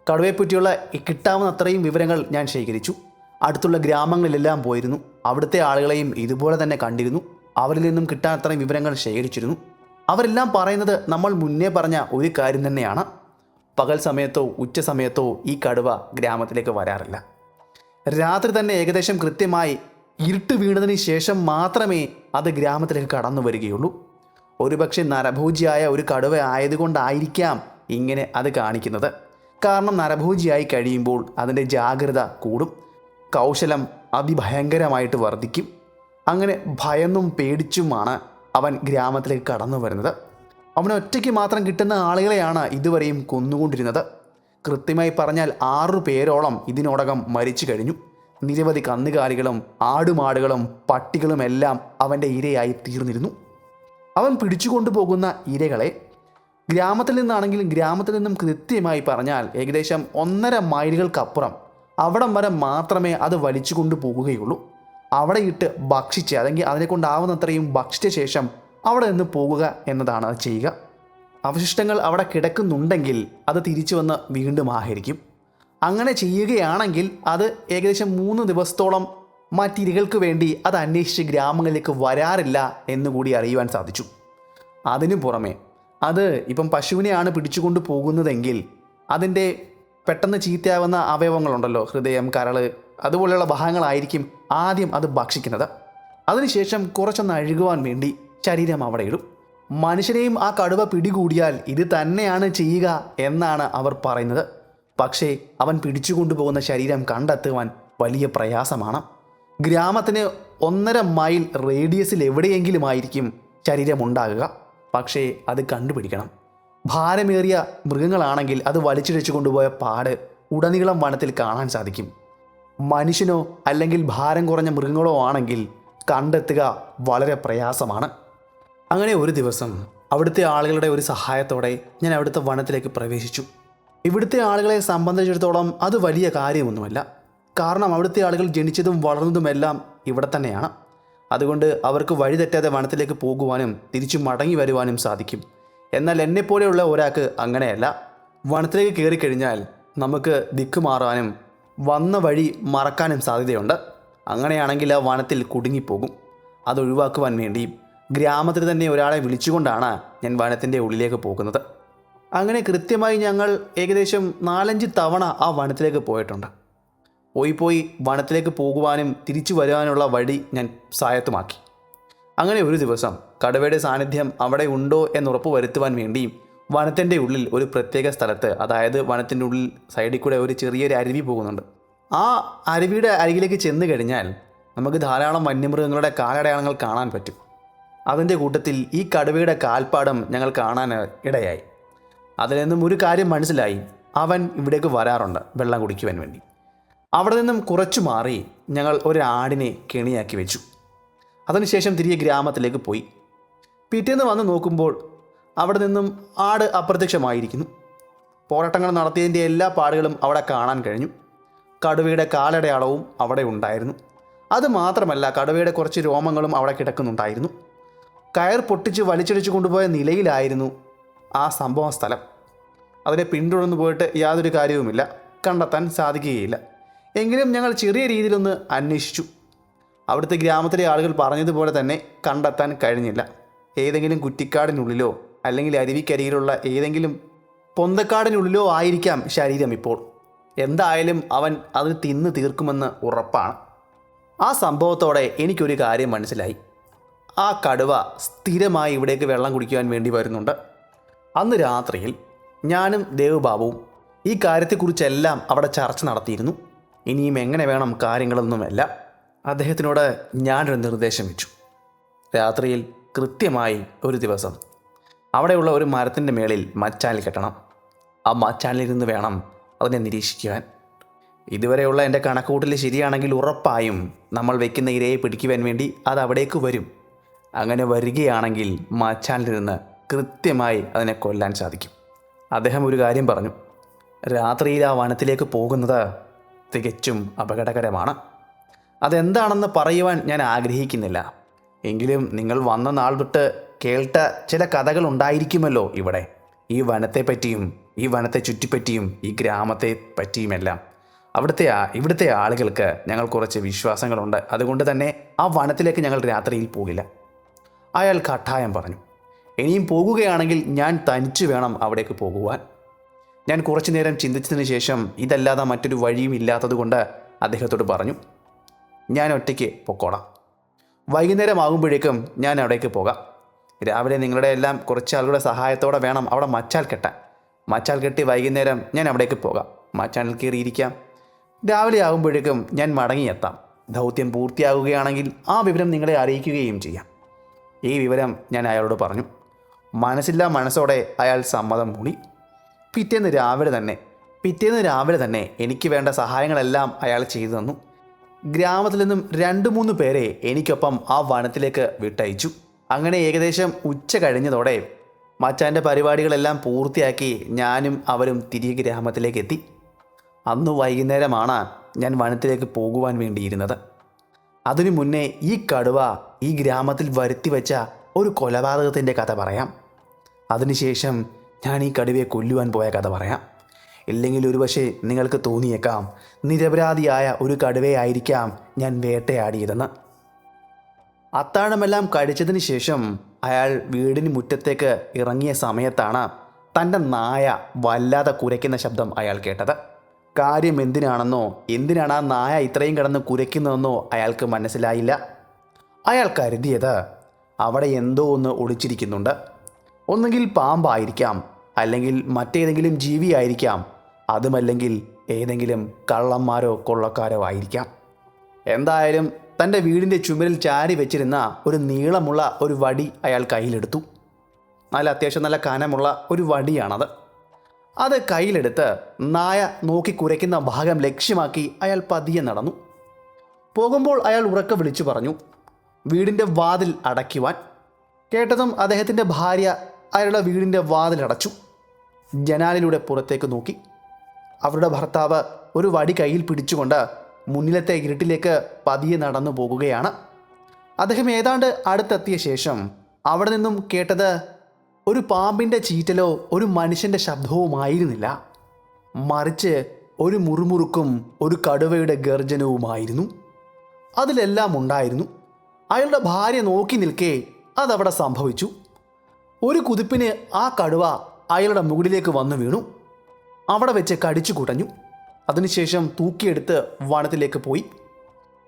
കടുവയെപ്പറ്റിയുള്ള കിട്ടാവുന്ന അത്രയും വിവരങ്ങൾ ഞാൻ ശേഖരിച്ചു. അടുത്തുള്ള ഗ്രാമങ്ങളിലെല്ലാം പോയിരുന്നു. അവിടുത്തെ ആളുകളെയും ഇതുപോലെ തന്നെ കണ്ടിരുന്നു. അവരിൽ നിന്നും കിട്ടാൻ അത്രയും വിവരങ്ങൾ ശേഖരിച്ചിരുന്നു. അവരെല്ലാം പറയുന്നത് നമ്മൾ മുന്നേ പറഞ്ഞ ഒരു കാര്യം തന്നെയാണ്. പകൽ സമയത്തോ ഉച്ച സമയത്തോ ഈ കടുവ ഗ്രാമത്തിലേക്ക് വരാറില്ല. രാത്രി തന്നെ ഏകദേശം കൃത്യമായി ഇരുട്ട് വീണതിന് ശേഷം മാത്രമേ അത് ഗ്രാമത്തിലേക്ക് കടന്നു വരികയുള്ളൂ. ഒരുപക്ഷെ നരഭോജിയായ ഒരു കടുവ ആയതുകൊണ്ടായിരിക്കാം ഇങ്ങനെ അത് കാണിക്കുന്നത്. കാരണം നരഭോജിയായി കഴിയുമ്പോൾ അതിൻ്റെ ജാഗ്രത കൂടും, കൗശലം അതിഭയങ്കരമായിട്ട് വർദ്ധിക്കും. അങ്ങനെ ഭയന്നും പേടിച്ചുമാണ് അവൻ ഗ്രാമത്തിലേക്ക് കടന്നു വരുന്നത്. അവന് ഒറ്റയ്ക്ക് മാത്രം കിട്ടുന്ന ആളുകളെയാണ് ഇതുവരെയും കൊന്നുകൊണ്ടിരുന്നത്. കൃത്യമായി പറഞ്ഞാൽ 6 പേരോളം ഇതിനോടകം മരിച്ചു കഴിഞ്ഞു. നിരവധി കന്നുകാലികളും ആടുമാടുകളും പട്ടികളും എല്ലാം അവൻ്റെ ഇരയായി തീർന്നിരുന്നു. അവൻ പിടിച്ചുകൊണ്ടുപോകുന്ന ഇരകളെ ഗ്രാമത്തിൽ നിന്നും കൃത്യമായി പറഞ്ഞാൽ ഏകദേശം 1.5 മൈലുകൾക്കപ്പുറം അവിടം വരെ മാത്രമേ അത് വലിച്ചു കൊണ്ടുപോകുകയുള്ളൂ. അവിടെ ഇട്ട് ഭക്ഷിച്ച് അല്ലെങ്കിൽ അതിനെ കൊണ്ടാവുന്നത്രയും ഭക്ഷിച്ച ശേഷം അവിടെ നിന്ന് പോകുക എന്നതാണ് അത് ചെയ്യുക. അവശിഷ്ടങ്ങൾ അവിടെ കിടക്കുന്നുണ്ടെങ്കിൽ അത് തിരിച്ചു വന്ന് വീണ്ടും ആഹരിക്കും. അങ്ങനെ ചെയ്യുകയാണെങ്കിൽ അത് ഏകദേശം 3 ദിവസത്തോളം മറ്റിരകൾക്ക് വേണ്ടി അത് അന്വേഷിച്ച് ഗ്രാമങ്ങളിലേക്ക് വരാറില്ല എന്നുകൂടി അറിയുവാൻ സാധിച്ചു. അതിനു പുറമെ അത് ഇപ്പം പശുവിനെയാണ് പിടിച്ചുകൊണ്ട് പോകുന്നതെങ്കിൽ അതിൻ്റെ പെട്ടെന്ന് ചീത്തയാവുന്ന അവയവങ്ങളുണ്ടല്ലോ, ഹൃദയം, കരള്, അതുപോലെയുള്ള ഭാഗങ്ങളായിരിക്കും ആദ്യം അത് ഭക്ഷിക്കുന്നത്. അതിനുശേഷം കുറച്ചൊന്ന് അഴുകുവാൻ വേണ്ടി ശരീരം അവിടെ ഇടും. മനുഷ്യരെയും ആ കടുവ പിടികൂടിയാൽ ഇത് തന്നെയാണ് ചെയ്യുക എന്നാണ് അവർ പറയുന്നത്. പക്ഷേ അവൻ പിടിച്ചുകൊണ്ടുപോകുന്ന ശരീരം കണ്ടെത്തുവാൻ വലിയ പ്രയാസമാണ്. ഗ്രാമത്തിന് 1.5 മൈൽ റേഡിയസിൽ എവിടെയെങ്കിലുമായിരിക്കും ശരീരം ഉണ്ടാകുക. പക്ഷേ അത് കണ്ടുപിടിക്കണം. ഭാരമേറിയ മൃഗങ്ങളാണെങ്കിൽ അത് വലിച്ചിഴച്ചു കൊണ്ടുപോയ പാട് ഉടനീളം വനത്തിൽ കാണാൻ സാധിക്കും. മനുഷ്യനോ അല്ലെങ്കിൽ ഭാരം കുറഞ്ഞ മൃഗങ്ങളോ ആണെങ്കിൽ കണ്ടെത്തുക വളരെ പ്രയാസമാണ്. അങ്ങനെ ഒരു ദിവസം അവിടുത്തെ ആളുകളുടെ ഒരു സഹായത്തോടെ ഞാൻ അവിടുത്തെ വനത്തിലേക്ക് പ്രവേശിച്ചു. ഇവിടുത്തെ ആളുകളെ സംബന്ധിച്ചിടത്തോളം അത് വലിയ കാര്യമൊന്നുമല്ല. കാരണം അവിടുത്തെ ആളുകൾ ജനിച്ചതും വളർന്നതുമെല്ലാം ഇവിടെ തന്നെയാണ്. അതുകൊണ്ട് അവർക്ക് വഴിതെറ്റാതെ വനത്തിലേക്ക് പോകുവാനും തിരിച്ചു മടങ്ങി വരുവാനും സാധിക്കും. എന്നാൽ എന്നെപ്പോലെയുള്ള ഒരാൾക്ക് അങ്ങനെയല്ല. വനത്തിലേക്ക് കയറിക്കഴിഞ്ഞാൽ നമുക്ക് ദിക്കുമാറാനും വന്ന വഴി മറക്കാനും സാധ്യതയുണ്ട്. അങ്ങനെയാണെങ്കിൽ ആ വനത്തിൽ കുടുങ്ങിപ്പോകും. അതൊഴിവാക്കുവാൻ വേണ്ടി ഗ്രാമത്തിൽ തന്നെ ഒരാളെ വിളിച്ചുകൊണ്ടാണ് ഞാൻ വനത്തിൻ്റെ ഉള്ളിലേക്ക് പോകുന്നത്. അങ്ങനെ കൃത്യമായി ഞങ്ങൾ ഏകദേശം 4-5 തവണ ആ വനത്തിലേക്ക് പോയിട്ടുണ്ട്. പോയി വനത്തിലേക്ക് പോകുവാനും തിരിച്ചു വരുവാനുള്ള വഴി ഞാൻ സ്വായത്തമാക്കി. അങ്ങനെ ഒരു ദിവസം കടുവയുടെ സാന്നിധ്യം അവിടെ ഉണ്ടോ എന്നുറപ്പ് വരുത്തുവാൻ വേണ്ടി വനത്തിൻ്റെ ഉള്ളിൽ ഒരു പ്രത്യേക സ്ഥലത്ത്, അതായത് വനത്തിൻ്റെ ഉള്ളിൽ സൈഡിൽ കൂടെ ഒരു ചെറിയൊരു അരുവി പോകുന്നുണ്ട്. ആ അരുവിയുടെ അരികിലേക്ക് ചെന്ന് കഴിഞ്ഞാൽ നമുക്ക് ധാരാളം വന്യമൃഗങ്ങളുടെ കാലടയാളങ്ങൾ കാണാൻ പറ്റും. അതിൻ്റെ കൂട്ടത്തിൽ ഈ കടുവയുടെ കാൽപ്പാടം ഞങ്ങൾ കാണാൻ ഇടയായി. അതിൽ നിന്നും ഒരു കാര്യം മനസ്സിലായി, അവൻ ഇവിടേക്ക് വരാറുണ്ട് വെള്ളം കുടിക്കുവാൻ വേണ്ടി. അവിടെ നിന്നും കുറച്ചു മാറി ഞങ്ങൾ ഒരു ആടിനെ കെണിയാക്കി വെച്ചു. അതിനുശേഷം തിരികെ ഗ്രാമത്തിലേക്ക് പോയി. പിറ്റേന്ന് വന്ന് നോക്കുമ്പോൾ അവിടെ നിന്നും ആട് അപ്രത്യക്ഷമായിരിക്കുന്നു. പോരാട്ടങ്ങൾ നടത്തിയതിൻ്റെ എല്ലാ പാടുകളും അവിടെ കാണാൻ കഴിഞ്ഞു. കടുവയുടെ കാലടയാളവും അവിടെ ഉണ്ടായിരുന്നു. അതുമാത്രമല്ല, കടുവയുടെ കുറച്ച് രോമങ്ങളും അവിടെ കിടക്കുന്നുണ്ടായിരുന്നു. കയർ പൊട്ടിച്ച് വലിച്ചിടിച്ചു കൊണ്ടുപോയ നിലയിലായിരുന്നു ആ സംഭവ സ്ഥലം. അതിനെ പിന്തുടർന്നു പോയിട്ട് യാതൊരു കാര്യവുമില്ല, കണ്ടെത്താൻ സാധിക്കുകയില്ല. എങ്കിലും ഞങ്ങൾ ചെറിയ രീതിയിലൊന്ന് അന്വേഷിച്ചു. അവിടുത്തെ ഗ്രാമത്തിലെ ആളുകൾ പറഞ്ഞതുപോലെ തന്നെ കണ്ടെത്താൻ കഴിഞ്ഞില്ല. ഏതെങ്കിലും കുറ്റിക്കാടിനുള്ളിലോ അല്ലെങ്കിൽ അരുവിക്കരിയിലുള്ള ഏതെങ്കിലും പൊന്തക്കാടിനുള്ളിലോ ആയിരിക്കാം ശരീരം ഇപ്പോൾ. എന്തായാലും അവൻ അത് തിന്ന് തീർക്കുമെന്ന് ഉറപ്പാണ്. ആ സംഭവത്തോടെ എനിക്കൊരു കാര്യം മനസ്സിലായി. ആ കടുവ സ്ഥിരമായി ഇവിടേക്ക് വെള്ളം കുടിക്കുവാൻ വേണ്ടി വരുന്നുണ്ട്. അന്ന് രാത്രിയിൽ ഞാനും ദേവബാബുവും ഈ കാര്യത്തെക്കുറിച്ചെല്ലാം അവിടെ ചർച്ച നടത്തിയിരുന്നു. ഇനിയും എങ്ങനെ വേണം കാര്യങ്ങളൊന്നുമല്ല. അദ്ദേഹത്തിനോട് ഞാനൊരു നിർദ്ദേശം വെച്ചു. രാത്രിയിൽ കൃത്യമായി ഒരു ദിവസം അവിടെയുള്ള ഒരു മരത്തിൻ്റെ മേളിൽ മച്ചാനിൽ കെട്ടണം. ആ മച്ചാനിലിരുന്ന് വേണം അതിനെ നിരീക്ഷിക്കുവാൻ. ഇതുവരെയുള്ള എൻ്റെ കണക്കുകൂട്ടൽ ശരിയാണെങ്കിൽ ഉറപ്പായും നമ്മൾ വെക്കുന്ന ഇരയെ പിടിക്കുവാൻ വേണ്ടി അത് അവിടേക്ക് വരും. അങ്ങനെ വരികയാണെങ്കിൽ മച്ചാനിൽ നിന്ന് കൃത്യമായി അതിനെ കൊല്ലാൻ സാധിക്കും. അദ്ദേഹം ഒരു കാര്യം പറഞ്ഞു, രാത്രിയിൽ ആ വനത്തിലേക്ക് പോകുന്നത് തികച്ചും അപകടകരമാണ്. അതെന്താണെന്ന് പറയുവാൻ ഞാൻ ആഗ്രഹിക്കുന്നില്ല. എങ്കിലും നിങ്ങൾ വന്ന നാൾ തൊട്ട് കേട്ട ചില കഥകൾ ഉണ്ടായിരിക്കുമല്ലോ ഇവിടെ, ഈ വനത്തെപ്പറ്റിയും ഈ വനത്തെ ചുറ്റിപ്പറ്റിയും ഈ ഗ്രാമത്തെ പറ്റിയുമെല്ലാം. ഇവിടുത്തെ ആളുകൾക്ക് ഞങ്ങൾ കുറച്ച് വിശ്വാസങ്ങളുണ്ട്. അതുകൊണ്ട് തന്നെ ആ വനത്തിലേക്ക് ഞങ്ങൾ രാത്രിയിൽ പോകില്ല. അയാൾ കട്ടായം പറഞ്ഞു. ഇനിയും പോകുകയാണെങ്കിൽ ഞാൻ തനിച്ചു വേണം അവിടേക്ക് പോകുവാൻ. ഞാൻ കുറച്ചു നേരം ചിന്തിച്ചതിന് ശേഷം ഇതല്ലാതെ മറ്റൊരു വഴിയും ഇല്ലാത്തതുകൊണ്ട് അദ്ദേഹത്തോട് പറഞ്ഞു, ഞാൻ ഒറ്റയ്ക്ക് പൊക്കോളാം. വൈകുന്നേരം ആകുമ്പോഴേക്കും ഞാൻ അവിടേക്ക് പോകാം. രാവിലെ നിങ്ങളുടെ എല്ലാം കുറച്ച് ആളുകളുടെ സഹായത്തോടെ വേണം അവിടെ മച്ചാൽ കെട്ടാൻ. മച്ചാൽ കെട്ടി വൈകുന്നേരം ഞാൻ അവിടേക്ക് പോകാം. മച്ചാനിൽ കയറിയിരിക്കാം. രാവിലെ ആകുമ്പോഴേക്കും ഞാൻ മടങ്ങിയെത്താം. ദൗത്യം പൂർത്തിയാകുകയാണെങ്കിൽ ആ വിവരം നിങ്ങളെ അറിയിക്കുകയും ചെയ്യാം. ഈ വിവരം ഞാൻ അയാളോട് പറഞ്ഞു. മനസ്സില്ലാ മനസ്സോടെ അയാൾ സമ്മതം മൂളി. പിറ്റേന്ന് രാവിലെ തന്നെ എനിക്ക് വേണ്ട സഹായങ്ങളെല്ലാം അയാൾ ചെയ്തു തന്നു. ഗ്രാമത്തിൽ നിന്നും 2-3 പേരെ എനിക്കൊപ്പം ആ വനത്തിലേക്ക് വിട്ടയച്ചു. അങ്ങനെ ഏകദേശം ഉച്ച കഴിഞ്ഞതോടെ മച്ചാൻ്റെ പരിപാടികളെല്ലാം പൂർത്തിയാക്കി ഞാനും അവരും തിരികെ ഗ്രാമത്തിലേക്ക് എത്തി. അന്ന് വൈകുന്നേരമാണ് ഞാൻ വനത്തിലേക്ക് പോകുവാൻ വേണ്ടിയിരുന്നത്. അതിനു മുന്നേ ഈ കടുവ ഈ ഗ്രാമത്തിൽ വരുത്തി വെച്ച ഒരു കൊലപാതകത്തിൻ്റെ കഥ പറയാം. അതിനുശേഷം ഞാൻ ഈ കടുവയെ കൊല്ലുവാൻ പോയ കഥ പറയാം. ഇല്ലെങ്കിൽ ഒരുപക്ഷെ നിങ്ങൾക്ക് തോന്നിയേക്കാം നിരപരാധിയായ ഒരു കടുവയായിരിക്കാം ഞാൻ വേട്ടയാടിയതെന്ന്. അത്താഴമെല്ലാം കഴിച്ചതിന് ശേഷം അയാൾ വീടിന് മുറ്റത്തേക്ക് ഇറങ്ങിയ സമയത്താണ് തൻ്റെ നായ വല്ലാതെ കുരയ്ക്കുന്ന ശബ്ദം അയാൾ കേട്ടത്. കാര്യം എന്തിനാണ് ആ നായ ഇത്രയും കിടന്ന് കുരയ്ക്കുന്നതെന്നോ അയാൾക്ക് മനസ്സിലായില്ല. അയാൾ കരുതിയത് അവിടെ എന്തോ ഒന്ന് ഒളിച്ചിരിക്കുന്നുണ്ട്. ഒന്നുകിൽ പാമ്പായിരിക്കാം, അല്ലെങ്കിൽ മറ്റേതെങ്കിലും ജീവിയായിരിക്കാം, അതുമല്ലെങ്കിൽ ഏതെങ്കിലും കള്ളന്മാരോ കൊള്ളക്കാരോ ആയിരിക്കാം. എന്തായാലും തൻ്റെ വീടിൻ്റെ ചുമരിൽ ചാരി വെച്ചിരുന്ന ഒരു നീളമുള്ള ഒരു വടി അയാൾ കയ്യിലെടുത്തു. അത്യാവശ്യം നല്ല കനമുള്ള ഒരു വടിയാണത്. അത് കയ്യിലെടുത്ത് നായ നോക്കി കുരയ്ക്കുന്ന ഭാഗം ലക്ഷ്യമാക്കി അയാൾ പതിയെ നടന്നു. പോകുമ്പോൾ അയാൾ ഉറക്കെ വിളിച്ചു പറഞ്ഞു, വീടിൻ്റെ വാതിൽ അടയ്ക്കുവാൻ. കേട്ടതും അദ്ദേഹത്തിൻ്റെ ഭാര്യ അയാളുടെ വീടിൻ്റെ വാതിലടച്ചു. ജനാലിലൂടെ പുറത്തേക്ക് നോക്കി. അവരുടെ ഭർത്താവ് ഒരു വടി കയ്യിൽ പിടിച്ചുകൊണ്ട് മുന്നിലത്തെ ഇരുട്ടിലേക്ക് പതിയെ നടന്നു പോകുകയാണ്. അദ്ദേഹം ഏതാണ്ട് അടുത്തെത്തിയ ശേഷം അവിടെ നിന്നും കേട്ടത് ഒരു പാമ്പിൻ്റെ ചീറ്റലോ ഒരു മനുഷ്യൻ്റെ ശബ്ദവുമായിരുന്നില്ല, മറിച്ച് ഒരു മുറുമുറുക്കും ഒരു കടുവയുടെ ഗർജനവുമായിരുന്നു. അതിലെല്ലാം ഉണ്ടായിരുന്നു. അയാളുടെ ഭാര്യ നോക്കി നിൽക്കെ അതവിടെ സംഭവിച്ചു. ഒരു കുതിപ്പിന് ആ കടുവ അയാളുടെ മുകളിലേക്ക് വന്നു വീണു. അവിടെ വെച്ച് കടിച്ചു കുടഞ്ഞു. അതിനുശേഷം തൂക്കിയെടുത്ത് വനത്തിലേക്ക് പോയി.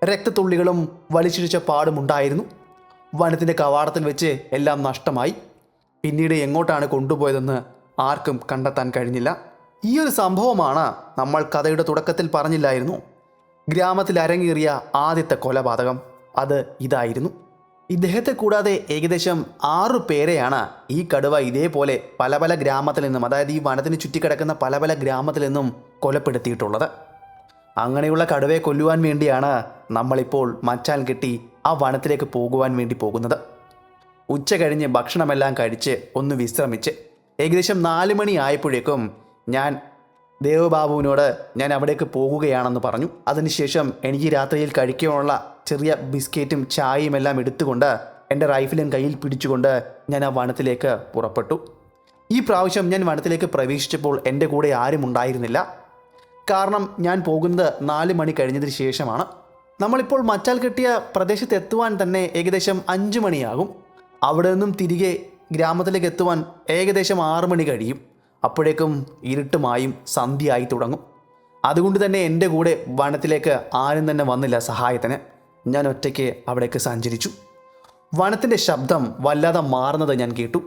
രക്തത്തുള്ളികളും വലിച്ചിഴിച്ച പാടുമുണ്ടായിരുന്നു. വനത്തിൻ്റെ കവാടത്തിൽ വെച്ച് എല്ലാം നഷ്ടമായി. പിന്നീട് എങ്ങോട്ടാണ് കൊണ്ടുപോയതെന്ന് ആർക്കും കണ്ടെത്താൻ കഴിഞ്ഞില്ല. ഈ ഒരു സംഭവമാണ് നമ്മൾ കഥയുടെ തുടക്കത്തിൽ പറഞ്ഞില്ലായിരുന്നു. ഗ്രാമത്തിൽ അരങ്ങേറിയ ആദ്യത്തെ കൊലപാതകം അത് ഇതായിരുന്നു. ഇദ്ദേഹത്തെ കൂടാതെ ഏകദേശം 6 പേരെയാണ് ഈ കടുവ ഇതേപോലെ പല പല ഗ്രാമത്തിൽ നിന്നും, അതായത് ഈ വനത്തിന് ചുറ്റിക്കിടക്കുന്ന പല പല ഗ്രാമത്തിൽ നിന്നും കൊലപ്പെടുത്തിയിട്ടുള്ളത്. അങ്ങനെയുള്ള കടുവയെ കൊല്ലുവാൻ വേണ്ടിയാണ് നമ്മളിപ്പോൾ മച്ചാൻ കെട്ടി ആ വനത്തിലേക്ക് പോകുവാൻ വേണ്ടി പോകുന്നത്. ഉച്ച കഴിഞ്ഞ് ഭക്ഷണമെല്ലാം കഴിച്ച് ഒന്ന് വിശ്രമിച്ച് ഏകദേശം 4 മണി ആയപ്പോഴേക്കും ഞാൻ ദേവബാബുവിനോട് ഞാൻ അവിടേക്ക് പോകുകയാണെന്ന് പറഞ്ഞു. അതിനുശേഷം എനിക്ക് രാത്രിയിൽ കഴിക്കാനുള്ള ചെറിയ ബിസ്ക്കറ്റും ചായയും എല്ലാം എടുത്തുകൊണ്ട് എൻ്റെ റൈഫിലും കയ്യിൽ പിടിച്ചുകൊണ്ട് ഞാൻ ആ വനത്തിലേക്ക് പുറപ്പെട്ടു. ഈ പ്രാവശ്യം ഞാൻ വനത്തിലേക്ക് പ്രവേശിച്ചപ്പോൾ എൻ്റെ കൂടെ ആരും ഉണ്ടായിരുന്നില്ല. കാരണം ഞാൻ പോകുന്നത് 4 മണി കഴിഞ്ഞതിന് ശേഷമാണ്. നമ്മളിപ്പോൾ മച്ചാൽ കെട്ടിയ പ്രദേശത്ത് എത്തുവാൻ തന്നെ ഏകദേശം 5 മണിയാകും. അവിടെ നിന്നും തിരികെ ഗ്രാമത്തിലേക്ക് എത്തുവാൻ ഏകദേശം 6 മണി കഴിയും. അപ്പോഴേക്കും ഇരുട്ടുമായും സന്ധ്യയായി തുടങ്ങും. അതുകൊണ്ട് തന്നെ എൻ്റെ കൂടെ വനത്തിലേക്ക് ആരും തന്നെ വന്നില്ല സഹായത്തിന്. ഞാൻ ഒറ്റയ്ക്ക് അവിടേക്ക് സഞ്ചരിച്ചു. വനത്തിൻ്റെ ശബ്ദം വല്ലാതെ മാറുന്നത് ഞാൻ കേട്ടു.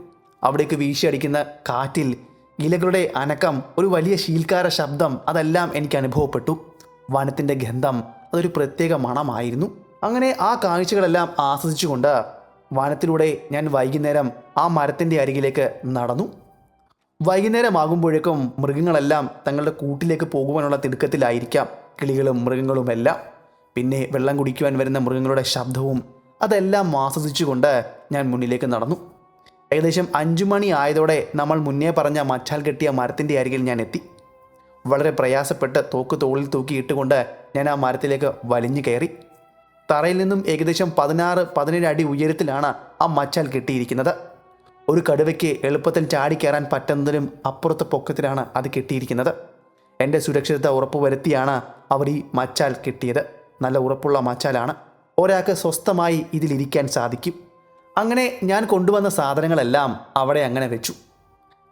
അവിടേക്ക് വീശിയടിക്കുന്ന കാറ്റിൽ ഇലകളുടെ അനക്കം, ഒരു വലിയ ശീൽക്കാര ശബ്ദം, അതെല്ലാം എനിക്ക് അനുഭവപ്പെട്ടു. വനത്തിൻ്റെ ഗന്ധം അതൊരു പ്രത്യേക മണമായിരുന്നു. അങ്ങനെ ആ കാഴ്ചകളെല്ലാം ആസ്വദിച്ചുകൊണ്ട് വനത്തിലൂടെ ഞാൻ വൈകുന്നേരം ആ മരത്തിൻ്റെ അരികിലേക്ക് നടന്നു. വൈകുന്നേരമാകുമ്പോഴേക്കും മൃഗങ്ങളെല്ലാം തങ്ങളുടെ കൂട്ടിലേക്ക് പോകുവാനുള്ള തിടുക്കത്തിലായിരിക്കാം. കിളികളും മൃഗങ്ങളുമെല്ലാം, പിന്നെ വെള്ളം കുടിക്കുവാൻ വരുന്ന മൃഗങ്ങളുടെ ശബ്ദവും അതെല്ലാം ആസ്വദിച്ചുകൊണ്ട് ഞാൻ മുന്നിലേക്ക് നടന്നു. ഏകദേശം 5 മണി ആയതോടെ നമ്മൾ മുന്നേ പറഞ്ഞ മച്ചാൽ കെട്ടിയ മരത്തിൻ്റെ അരികിൽ ഞാൻ എത്തി. വളരെ പ്രയാസപ്പെട്ട് തോക്ക് തോളിൽ തൂക്കിയിട്ടുകൊണ്ട് ഞാൻ ആ മരത്തിലേക്ക് വലിഞ്ഞു കയറി. തറയിൽ നിന്നും ഏകദേശം 16-17 അടി ഉയരത്തിലാണ് ആ മച്ചാൽ കെട്ടിയിരിക്കുന്നത്. ഒരു കടുവയ്ക്ക് എളുപ്പത്തിൽ ചാടിക്കയറാൻ പറ്റുന്നതിനും അപ്പുറത്തെ പൊക്കത്തിലാണ് അത് കെട്ടിയിരിക്കുന്നത്. എൻ്റെ സുരക്ഷിതത്വ ഉറപ്പുവരുത്തിയാണ് അവർ ഈ മച്ചാൽ കെട്ടിയത്. നല്ല ഉറപ്പുള്ള മച്ചാലാണ്, ഒരാൾക്ക് സ്വസ്ഥമായി ഇതിലിരിക്കാൻ സാധിക്കും. അങ്ങനെ ഞാൻ കൊണ്ടുവന്ന സാധനങ്ങളെല്ലാം അവിടെ അങ്ങനെ വെച്ചു.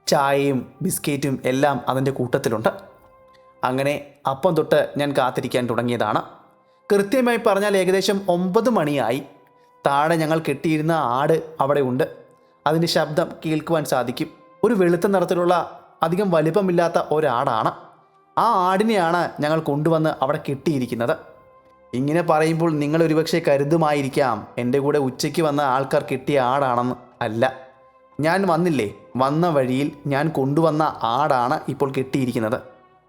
ചായയും ബിസ്ക്കറ്റും എല്ലാം അതിൻ്റെ കൂട്ടത്തിലുണ്ട്. അങ്ങനെ അപ്പം തൊട്ട് ഞാൻ കാത്തിരിക്കാൻ തുടങ്ങിയതാണ്. കൃത്യമായി പറഞ്ഞാൽ ഏകദേശം 9 മണിയായി. താഴെ ഞങ്ങൾ കെട്ടിയിരുന്ന ആട് അവിടെ ഉണ്ട്. അതിൻ്റെ ശബ്ദം കേൾക്കുവാൻ സാധിക്കും. ഒരു വെളുത്ത നിറത്തിലുള്ള അധികം വലിപ്പമില്ലാത്ത ഒരാടാണ്. ആ ആടിനെയാണ് ഞങ്ങൾ കൊണ്ടുവന്ന് അവിടെ കെട്ടിയിരിക്കുന്നത്. ഇങ്ങനെ പറയുമ്പോൾ നിങ്ങൾ ഒരുപക്ഷെ കരുതുമായിരിക്കാം എൻ്റെ കൂടെ ഉച്ചയ്ക്ക് വന്ന ആൾക്കാർ കെട്ടിയ ആടാണെന്ന്. അല്ല, ഞാൻ വന്നില്ലേ, വന്ന വഴിയിൽ ഞാൻ കൊണ്ടുവന്ന ആടാണ് ഇപ്പോൾ കെട്ടിയിരിക്കുന്നത്.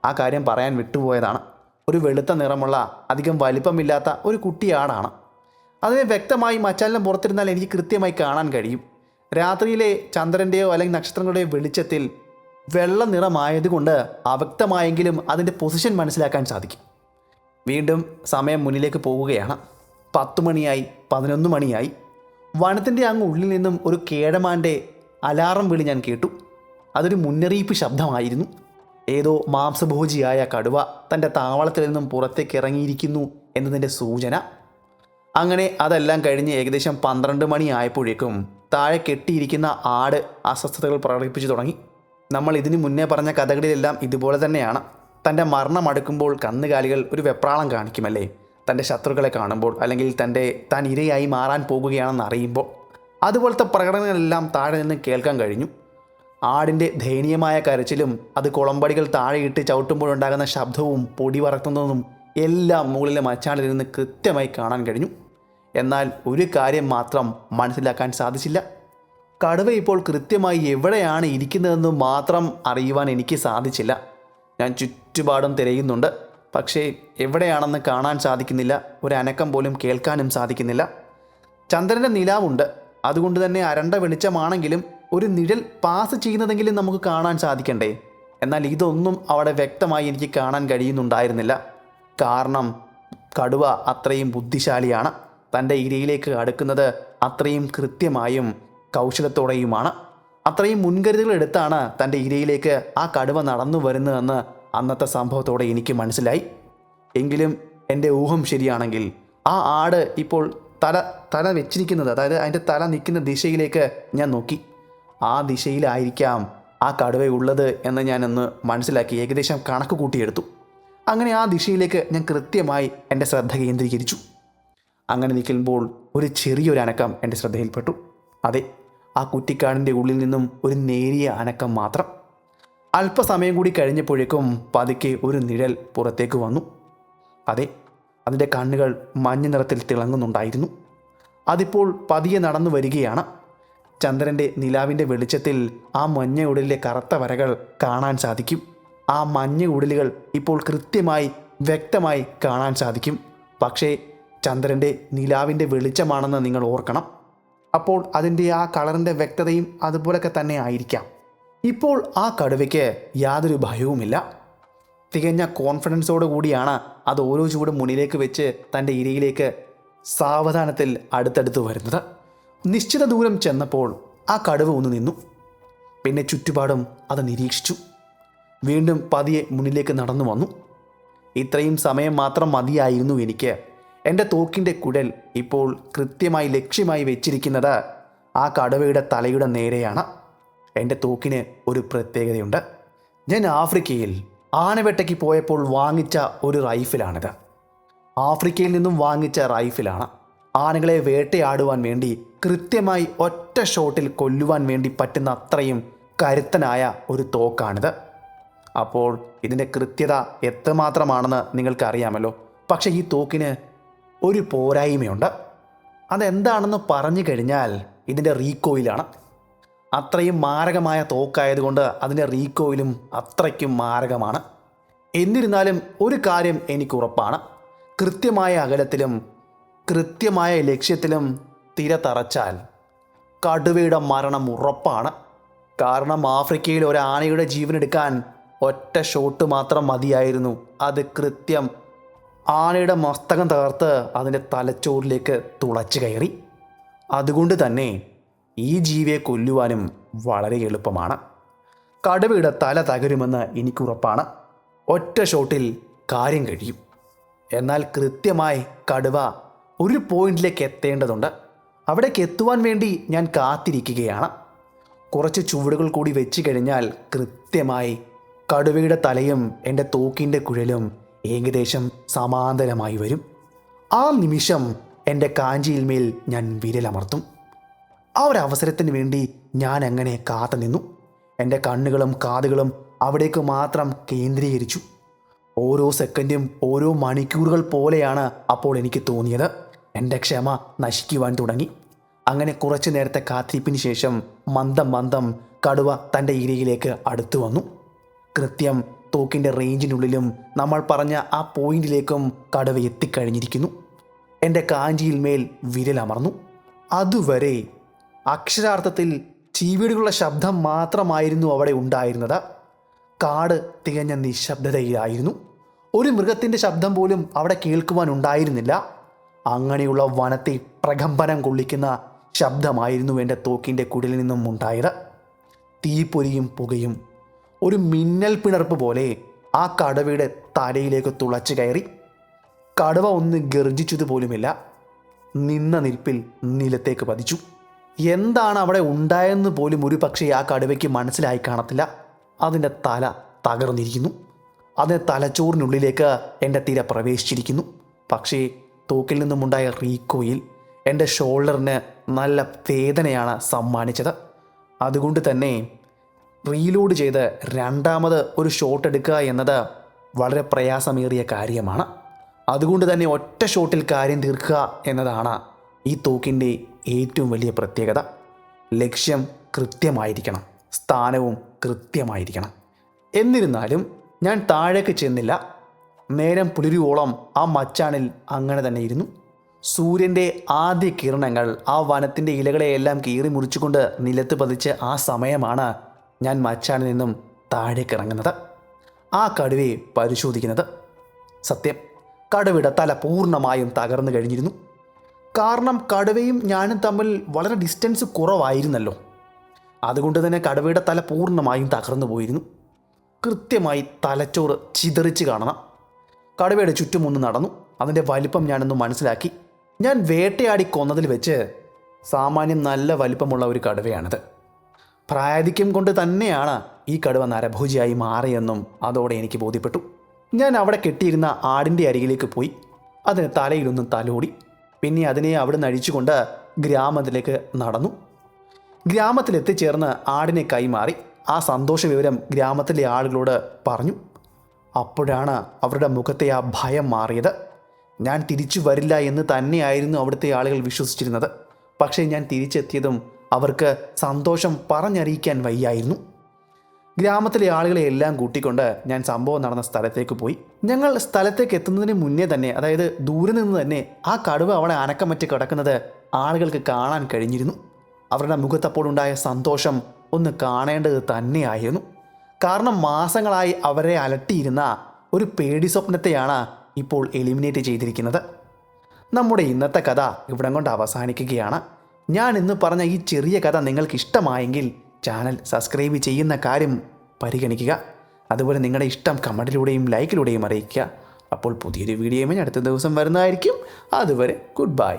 ആ കാര്യം പറയാൻ വിട്ടുപോയതാണ്. ഒരു വെളുത്ത നിറമുള്ള അധികം വലിപ്പമില്ലാത്ത ഒരു കുട്ടി ആടാണ്. അതിനെ വ്യക്തമായി മച്ചാലിന് പുറത്തിരുന്നാൽ എനിക്ക് കൃത്യമായി കാണാൻ കഴിയും. രാത്രിയിലെ ചന്ദ്രൻ്റെയോ അല്ലെങ്കിൽ നക്ഷത്രങ്ങളുടെയോ വെളിച്ചത്തിൽ വെള്ള നിറമായതുകൊണ്ട് അവ്യക്തമായെങ്കിലും അതിൻ്റെ പൊസിഷൻ മനസ്സിലാക്കാൻ സാധിക്കും. വീണ്ടും സമയം മുന്നിലേക്ക് പോവുകയാണ്. 10 മണിയായി, 11 മണിയായി. വനത്തിൻ്റെ അങ്ങ് ഉള്ളിൽ നിന്നും ഒരു കേഴമാൻ്റെ അലാറം വിളി ഞാൻ കേട്ടു. അതൊരു മുന്നറിയിപ്പ് ശബ്ദമായിരുന്നു. ഏതോ മാംസഭോജിയായ കടുവ തൻ്റെ താവളത്തിൽ നിന്നും പുറത്തേക്ക് ഇറങ്ങിയിരിക്കുന്നു എന്നതിൻ്റെ സൂചന. അങ്ങനെ അതെല്ലാം കഴിഞ്ഞ് ഏകദേശം 12 മണി ആയപ്പോഴേക്കും താഴെ കെട്ടിയിരിക്കുന്ന ആട് അസ്വസ്ഥതകൾ പ്രകടിപ്പിച്ചു തുടങ്ങി. നമ്മൾ ഇതിനു മുന്നേ പറഞ്ഞ കഥകളിലെല്ലാം ഇതുപോലെ തന്നെയാണ്. തൻ്റെ മരണം അടുക്കുമ്പോൾ കന്നുകാലികൾ ഒരു വെപ്രാളം കാണിക്കുമല്ലേ, തൻ്റെ ശത്രുക്കളെ കാണുമ്പോൾ അല്ലെങ്കിൽ താൻ ഇരയായി മാറാൻ പോകുകയാണെന്ന് അറിയുമ്പോൾ. അതുപോലത്തെ പ്രകടനങ്ങളെല്ലാം താഴെ നിന്ന് കേൾക്കാൻ കഴിഞ്ഞു. ആടിൻ്റെ ദയനീയമായ കരച്ചിലും അത് കുളമ്പടികൾ താഴെയിട്ട് ചവിട്ടുമ്പോഴുണ്ടാകുന്ന ശബ്ദവും പൊടി പറത്തുന്നതും എല്ലാം മുകളിലെ മച്ചാളിൽ നിന്ന് കൃത്യമായി കാണാൻ കഴിഞ്ഞു. എന്നാൽ ഒരു കാര്യം മാത്രം മനസ്സിലാക്കാൻ സാധിച്ചില്ല. കടുവ ഇപ്പോൾ കൃത്യമായി എവിടെയാണ് ഇരിക്കുന്നതെന്ന് മാത്രം അറിയുവാൻ എനിക്ക് സാധിച്ചില്ല. ഞാൻ ചുറ്റുപാടും തിരയുന്നുണ്ട്, പക്ഷേ എവിടെയാണെന്ന് കാണാൻ സാധിക്കുന്നില്ല. ഒരു അനക്കം പോലും കേൾക്കാനും സാധിക്കുന്നില്ല. ചന്ദ്രൻ്റെ നിലാവുണ്ട്, അതുകൊണ്ട് തന്നെ അരണ്ട വെളിച്ചമാണെങ്കിലും ഒരു നിഴൽ പാസ് ചെയ്യുന്നതെങ്കിലും നമുക്ക് കാണാൻ സാധിക്കണ്ടേ? എന്നാൽ ഇതൊന്നും അവിടെ വ്യക്തമായി എനിക്ക് കാണാൻ കഴിയുന്നുണ്ടായിരുന്നില്ല. കാരണം കടുവ അത്രയും ബുദ്ധിശാലിയാണ്. തൻ്റെ ഇരയിലേക്ക് അടുക്കുന്നത് അത്രയും കൃത്യമായും കൗശലത്തോടെയുമാണ്. അത്രയും മുൻകരുതലുകൾ എടുത്താണ് തൻ്റെ ഇരയിലേക്ക് ആ കടുവ നടന്നു വരുന്നതെന്ന് അന്നത്തെ സംഭവത്തോടെ എനിക്ക് മനസ്സിലായി. എങ്കിലും എൻ്റെ ഊഹം ശരിയാണെങ്കിൽ ആ ആട് ഇപ്പോൾ തല വെച്ചിരിക്കുന്നത്, അതായത് അതിൻ്റെ തല നിൽക്കുന്ന ദിശയിലേക്ക് ഞാൻ നോക്കി. ആ ദിശയിലായിരിക്കാം ആ കടുവയുള്ളത് എന്ന് ഞാനൊന്ന് മനസ്സിലാക്കി ഏകദേശം കണക്ക് കൂട്ടിയെടുത്തു. അങ്ങനെ ആ ദിശയിലേക്ക് ഞാൻ കൃത്യമായി എൻ്റെ ശ്രദ്ധ കേന്ദ്രീകരിച്ചു. അങ്ങനെ നിൽക്കുമ്പോൾ ഒരു ചെറിയൊരു അനക്കം എൻ്റെ ശ്രദ്ധയിൽപ്പെട്ടു. അതെ, ആ കുറ്റിക്കാടിൻ്റെ ഉള്ളിൽ നിന്നും ഒരു നേരിയ അനക്കം മാത്രം. അല്പസമയം കൂടി കഴിഞ്ഞപ്പോഴേക്കും പതുക്കെ ഒരു നിഴൽ പുറത്തേക്ക് വന്നു. അതെ, അതിൻ്റെ കണ്ണുകൾ മഞ്ഞ നിറത്തിൽ തിളങ്ങുന്നുണ്ടായിരുന്നു. അതിപ്പോൾ പതിയെ നടന്നു വരികയാണ്. ചന്ദ്രൻ്റെ നിലാവിൻ്റെ വെളിച്ചത്തിൽ ആ മഞ്ഞ ഉടലിലെ കറുത്ത വരകൾ കാണാൻ സാധിക്കും. ആ മഞ്ഞ ഉടലുകൾ ഇപ്പോൾ കൃത്യമായി വ്യക്തമായി കാണാൻ സാധിക്കും. പക്ഷേ ചന്ദ്രൻ്റെ നിലാവിൻ്റെ വെളിച്ചമാണെന്ന് നിങ്ങൾ ഓർക്കണം. അപ്പോൾ അതിൻ്റെ ആ കളറിൻ്റെ വ്യക്തതയും അതുപോലൊക്കെ തന്നെ ആയിരിക്കാം. ഇപ്പോൾ ആ കടുവയ്ക്ക് യാതൊരു ഭയവുമില്ല. തികഞ്ഞ കോൺഫിഡൻസോടു കൂടിയാണ് അത് ഓരോ ചൂടും മുന്നിലേക്ക് വെച്ച് തൻ്റെ ഇരയിലേക്ക് സാവധാനത്തിൽ അടുത്തടുത്ത് വരുന്നത്. നിശ്ചിത ദൂരം ചെന്നപ്പോൾ ആ കടുവ ഒന്ന് നിന്നു. പിന്നെ ചുറ്റുപാടും അത് നിരീക്ഷിച്ചു. വീണ്ടും പതിയെ മുന്നിലേക്ക് നടന്നു വന്നു. ഇത്രയും സമയം മാത്രം മതിയായിരുന്നു എനിക്ക്. എൻ്റെ തോക്കിൻ്റെ കുഴൽ ഇപ്പോൾ കൃത്യമായി ലക്ഷ്യമായി വെച്ചിരിക്കുന്നത് ആ കടുവയുടെ തലയുടെ നേരെയാണ്. എൻ്റെ തോക്കിന് ഒരു പ്രത്യേകതയുണ്ട്. ഞാൻ ആഫ്രിക്കയിൽ ആനവേട്ടയ്ക്ക് പോയപ്പോൾ വാങ്ങിച്ച ഒരു റൈഫിലാണിത്. ആഫ്രിക്കയിൽ നിന്നും വാങ്ങിച്ച റൈഫിലാണ്. ആനകളെ വേട്ടയാടുവാൻ വേണ്ടി കൃത്യമായി ഒറ്റ ഷോട്ടിൽ കൊല്ലുവാൻ വേണ്ടി പറ്റുന്ന അത്രയും കരുത്തനായ ഒരു തോക്കാണിത്. അപ്പോൾ ഇതിൻ്റെ കൃത്യത എത്രമാത്രമാണെന്ന് നിങ്ങൾക്കറിയാമല്ലോ. പക്ഷേ ഈ തോക്കിന് ഒരു പോരായ്മയുണ്ട്. അതെന്താണെന്ന് പറഞ്ഞു കഴിഞ്ഞാൽ ഇതിൻ്റെ റീകോയിലാണ്. അത്രയും മാരകമായ തോക്കായതുകൊണ്ട് അതിൻ്റെ റീകോയിലും അത്രയ്ക്കും മാരകമാണ്. എന്നിരുന്നാലും ഒരു കാര്യം എനിക്ക് ഉറപ്പാണ്, കൃത്യമായ അകലത്തിലും കൃത്യമായ ലക്ഷ്യത്തിലും തിര തറച്ചാൽ കടുവയുടെ മരണം ഉറപ്പാണ്. കാരണം ആഫ്രിക്കയിൽ ഒരു ആനയുടെ ജീവനെടുക്കാൻ ഒറ്റ ഷോട്ട് മാത്രം മതിയായിരുന്നു. അത് കൃത്യം ആനയുടെ മസ്തകം തകർത്ത് അതിൻ്റെ തലച്ചോറിലേക്ക് തുളച്ചു കയറി. അതുകൊണ്ട് തന്നെ ഈ ജീവിയെ കൊല്ലുവാനും വളരെ എളുപ്പമാണ്. കടുവയുടെ തല തകരുമെന്ന് എനിക്കുറപ്പാണ്. ഒറ്റ ഷോട്ടിൽ കാര്യം കഴിയും. എന്നാൽ കൃത്യമായി കടുവ ഒരു പോയിന്റിലേക്ക് എത്തേണ്ടതുണ്ട്. അവിടേക്ക് എത്തുവാൻ വേണ്ടി ഞാൻ കാത്തിരിക്കുകയാണ്. കുറച്ച് ചുവടുകൾ കൂടി വെച്ച് കഴിഞ്ഞാൽ കൃത്യമായി കടുവയുടെ തലയും എൻ്റെ തോക്കിൻ്റെ കുഴലും ഏകദേശം സമാന്തരമായി വരും. ആ നിമിഷം എൻ്റെ കാഞ്ചിയിന്മേൽ ഞാൻ വിരലമർത്തും. ആ ഒരു അവസരത്തിന് വേണ്ടി ഞാൻ അങ്ങനെ കാത്തു നിന്നു. എൻ്റെ കണ്ണുകളും കാതുകളും അവിടേക്ക് മാത്രം കേന്ദ്രീകരിച്ചു. ഓരോ സെക്കൻഡും ഓരോ മണിക്കൂറുകൾ പോലെയാണ് അപ്പോൾ എനിക്ക് തോന്നിയത്. എൻ്റെ ക്ഷമ നശിക്കുവാൻ തുടങ്ങി. അങ്ങനെ കുറച്ചു നേരത്തെ കാത്തിരിപ്പിന് ശേഷം മന്ദം കടുവ തൻ്റെ ഇരയിലേക്ക് അടുത്തു വന്നു. കൃത്യം തോക്കിൻ്റെ റേഞ്ചിനുള്ളിലും നമ്മൾ പറഞ്ഞ ആ പോയിന്റിലേക്കും കടുവ എത്തിക്കഴിഞ്ഞിരിക്കുന്നു. എൻ്റെ കാഞ്ചിയിന്മേൽ വിരലമർന്നു. അതുവരെ അക്ഷരാർത്ഥത്തിൽ ചീവീടുകളുടെ ശബ്ദം മാത്രമായിരുന്നു അവിടെ ഉണ്ടായിരുന്നത്. കാട് തികഞ്ഞ നിശബ്ദതയിലായിരുന്നു. ഒരു മൃഗത്തിൻ്റെ ശബ്ദം പോലും അവിടെ കേൾക്കുവാൻ ഉണ്ടായിരുന്നില്ല. അങ്ങനെയുള്ള വനത്തെ പ്രകമ്പനം കൊള്ളിക്കുന്ന ശബ്ദമായിരുന്നു എൻ്റെ തോക്കിൻ്റെ കുടിലിൽ നിന്നും ഉണ്ടായത്. തീപ്പൊരിയും പുകയും ഒരു മിന്നൽ പിണർപ്പ് പോലെ ആ കടുവയുടെ തലയിലേക്ക് തുളച്ചു കയറി. കടുവ ഒന്ന് ഗർജിച്ചതുപോലുമില്ല. നിന്ന നിൽപ്പിൽ നിലത്തേക്ക് പതിച്ചു. എന്താണ് അവിടെ ഉണ്ടായെന്ന് പോലും ഒരു പക്ഷേ ആ കടുവയ്ക്ക് മനസ്സിലായി കാണത്തില്ല. അതിൻ്റെ തല തകർന്നിരിക്കുന്നു. അതിൻ്റെ തലച്ചോറിനുള്ളിലേക്ക് എൻ്റെ തിര പ്രവേശിച്ചിരിക്കുന്നു. പക്ഷേ തോക്കിൽ നിന്നുമുണ്ടായ റീകോയിൽ എൻ്റെ ഷോൾഡറിന് നല്ല വേദനയാണ് സമ്മാനിച്ചത്. അതുകൊണ്ട് തന്നെ റീലോഡ് ചെയ്ത് രണ്ടാമത് ഒരു ഷോട്ട് എടുക്കുക എന്നത് വളരെ പ്രയാസമേറിയ കാര്യമാണ്. അതുകൊണ്ട് തന്നെ ഒറ്റ ഷോട്ടിൽ കാര്യം തീർക്കുക എന്നതാണ് ഈ തോക്കിൻ്റെ ഏറ്റവും വലിയ പ്രത്യേകത. ലക്ഷ്യം കൃത്യമായിരിക്കണം, സ്ഥാനവും കൃത്യമായിരിക്കണം. എന്നിരുന്നാലും ഞാൻ താഴേക്ക് ചെന്നില്ല. നേരം പുലരുവോളം ആ മച്ചാണിൽ അങ്ങനെ തന്നെ ഇരുന്നു. സൂര്യൻ്റെ ആദ്യ കിരണങ്ങൾ ആ വനത്തിൻ്റെ ഇലകളെയെല്ലാം കീറി മുറിച്ചുകൊണ്ട് നിലത്ത് പതിച്ച് ആ സമയമാണ് ഞാൻ മച്ചാണിൽ നിന്നും താഴേക്ക് ഇറങ്ങുന്നത്, ആ കടുവയെ പരിശോധിക്കുന്നത്. സത്യം, കടുവയുടെ തല പൂർണ്ണമായും തകർന്നു കഴിഞ്ഞിരുന്നു. കാരണം കടുവയും ഞാനും തമ്മിൽ വളരെ ഡിസ്റ്റൻസ് കുറവായിരുന്നല്ലോ. അതുകൊണ്ട് തന്നെ കടുവയുടെ തല പൂർണ്ണമായും തകർന്നു പോയിരുന്നു. കൃത്യമായി തലച്ചോറ് ചിതറിച്ച് കാണണം. കടുവയുടെ ചുറ്റുമൊന്ന് നടന്നു. അതിൻ്റെ വലിപ്പം ഞാനൊന്ന് മനസ്സിലാക്കി. ഞാൻ വേട്ടയാടി കൊന്നതിൽ വെച്ച് സാമാന്യം നല്ല വലിപ്പമുള്ള ഒരു കടുവയാണിത്. പ്രായാധിക്യം കൊണ്ട് തന്നെയാണ് ഈ കടുവ നരഭോജിയായി മാറിയെന്നും അതോടെ എനിക്ക് ബോധ്യപ്പെട്ടു. ഞാൻ അവിടെ കെട്ടിയിരുന്ന ആടിൻ്റെ അരികിലേക്ക് പോയി. അതിന് തലയിലൊന്നും തലോടി. പിന്നെ അതിനെ അവിടെ നിന്ന് അഴിച്ചുകൊണ്ട് ഗ്രാമത്തിലേക്ക് നടന്നു. ഗ്രാമത്തിലെത്തിച്ചേർന്ന് ആടിനെ കൈമാറി ആ സന്തോഷ വിവരം ഗ്രാമത്തിലെ ആളുകളോട് പറഞ്ഞു. അപ്പോഴാണ് അവരുടെ മുഖത്തെ ആ ഭയം മാറിയത്. ഞാൻ തിരിച്ചു വരില്ല എന്ന് തന്നെയായിരുന്നു അവിടുത്തെ ആളുകൾ വിശ്വസിച്ചിരുന്നത്. പക്ഷേ ഞാൻ തിരിച്ചെത്തിയതും അവർക്ക് സന്തോഷം പറഞ്ഞറിയിക്കാൻ വയ്യായിരുന്നു. ഗ്രാമത്തിലെ ആളുകളെ എല്ലാം കൂട്ടിക്കൊണ്ട് ഞാൻ സംഭവം നടന്ന സ്ഥലത്തേക്ക് പോയി. ഞങ്ങൾ സ്ഥലത്തേക്ക് എത്തുന്നതിന് മുന്നേ തന്നെ, അതായത് ദൂരെ നിന്ന് തന്നെ ആ കടുവ അവിടെ അനക്കമറ്റ് കിടക്കുന്നത് ആളുകൾക്ക് കാണാൻ കഴിഞ്ഞിരുന്നു. അവരുടെ മുഖത്തപ്പോഴുണ്ടായ സന്തോഷം ഒന്ന് കാണേണ്ടത് തന്നെയായിരുന്നു. കാരണം മാസങ്ങളായി അവരെ അലട്ടിയിരുന്ന ഒരു പേടി സ്വപ്നത്തെയാണ് ഇപ്പോൾ എലിമിനേറ്റ് ചെയ്തിരിക്കുന്നത്. നമ്മുടെ ഇന്നത്തെ കഥ ഇവിടം കൊണ്ട് അവസാനിക്കുകയാണ്. ഞാൻ ഇന്ന് പറഞ്ഞ ഈ ചെറിയ കഥ നിങ്ങൾക്ക് ഇഷ്ടമായെങ്കിൽ ചാനൽ സബ്സ്ക്രൈബ് ചെയ്യുന്ന കാര്യം പരിഗണിക്കുക. അതുപോലെ നിങ്ങളുടെ ഇഷ്ടം കമൻറ്റിലൂടെയും ലൈക്കിലൂടെയും അറിയിക്കുക. അപ്പോൾ പുതിയൊരു വീഡിയോയുമായി അടുത്ത ദിവസം വരുന്നതായിരിക്കും. അതുവരെ ഗുഡ് ബൈ.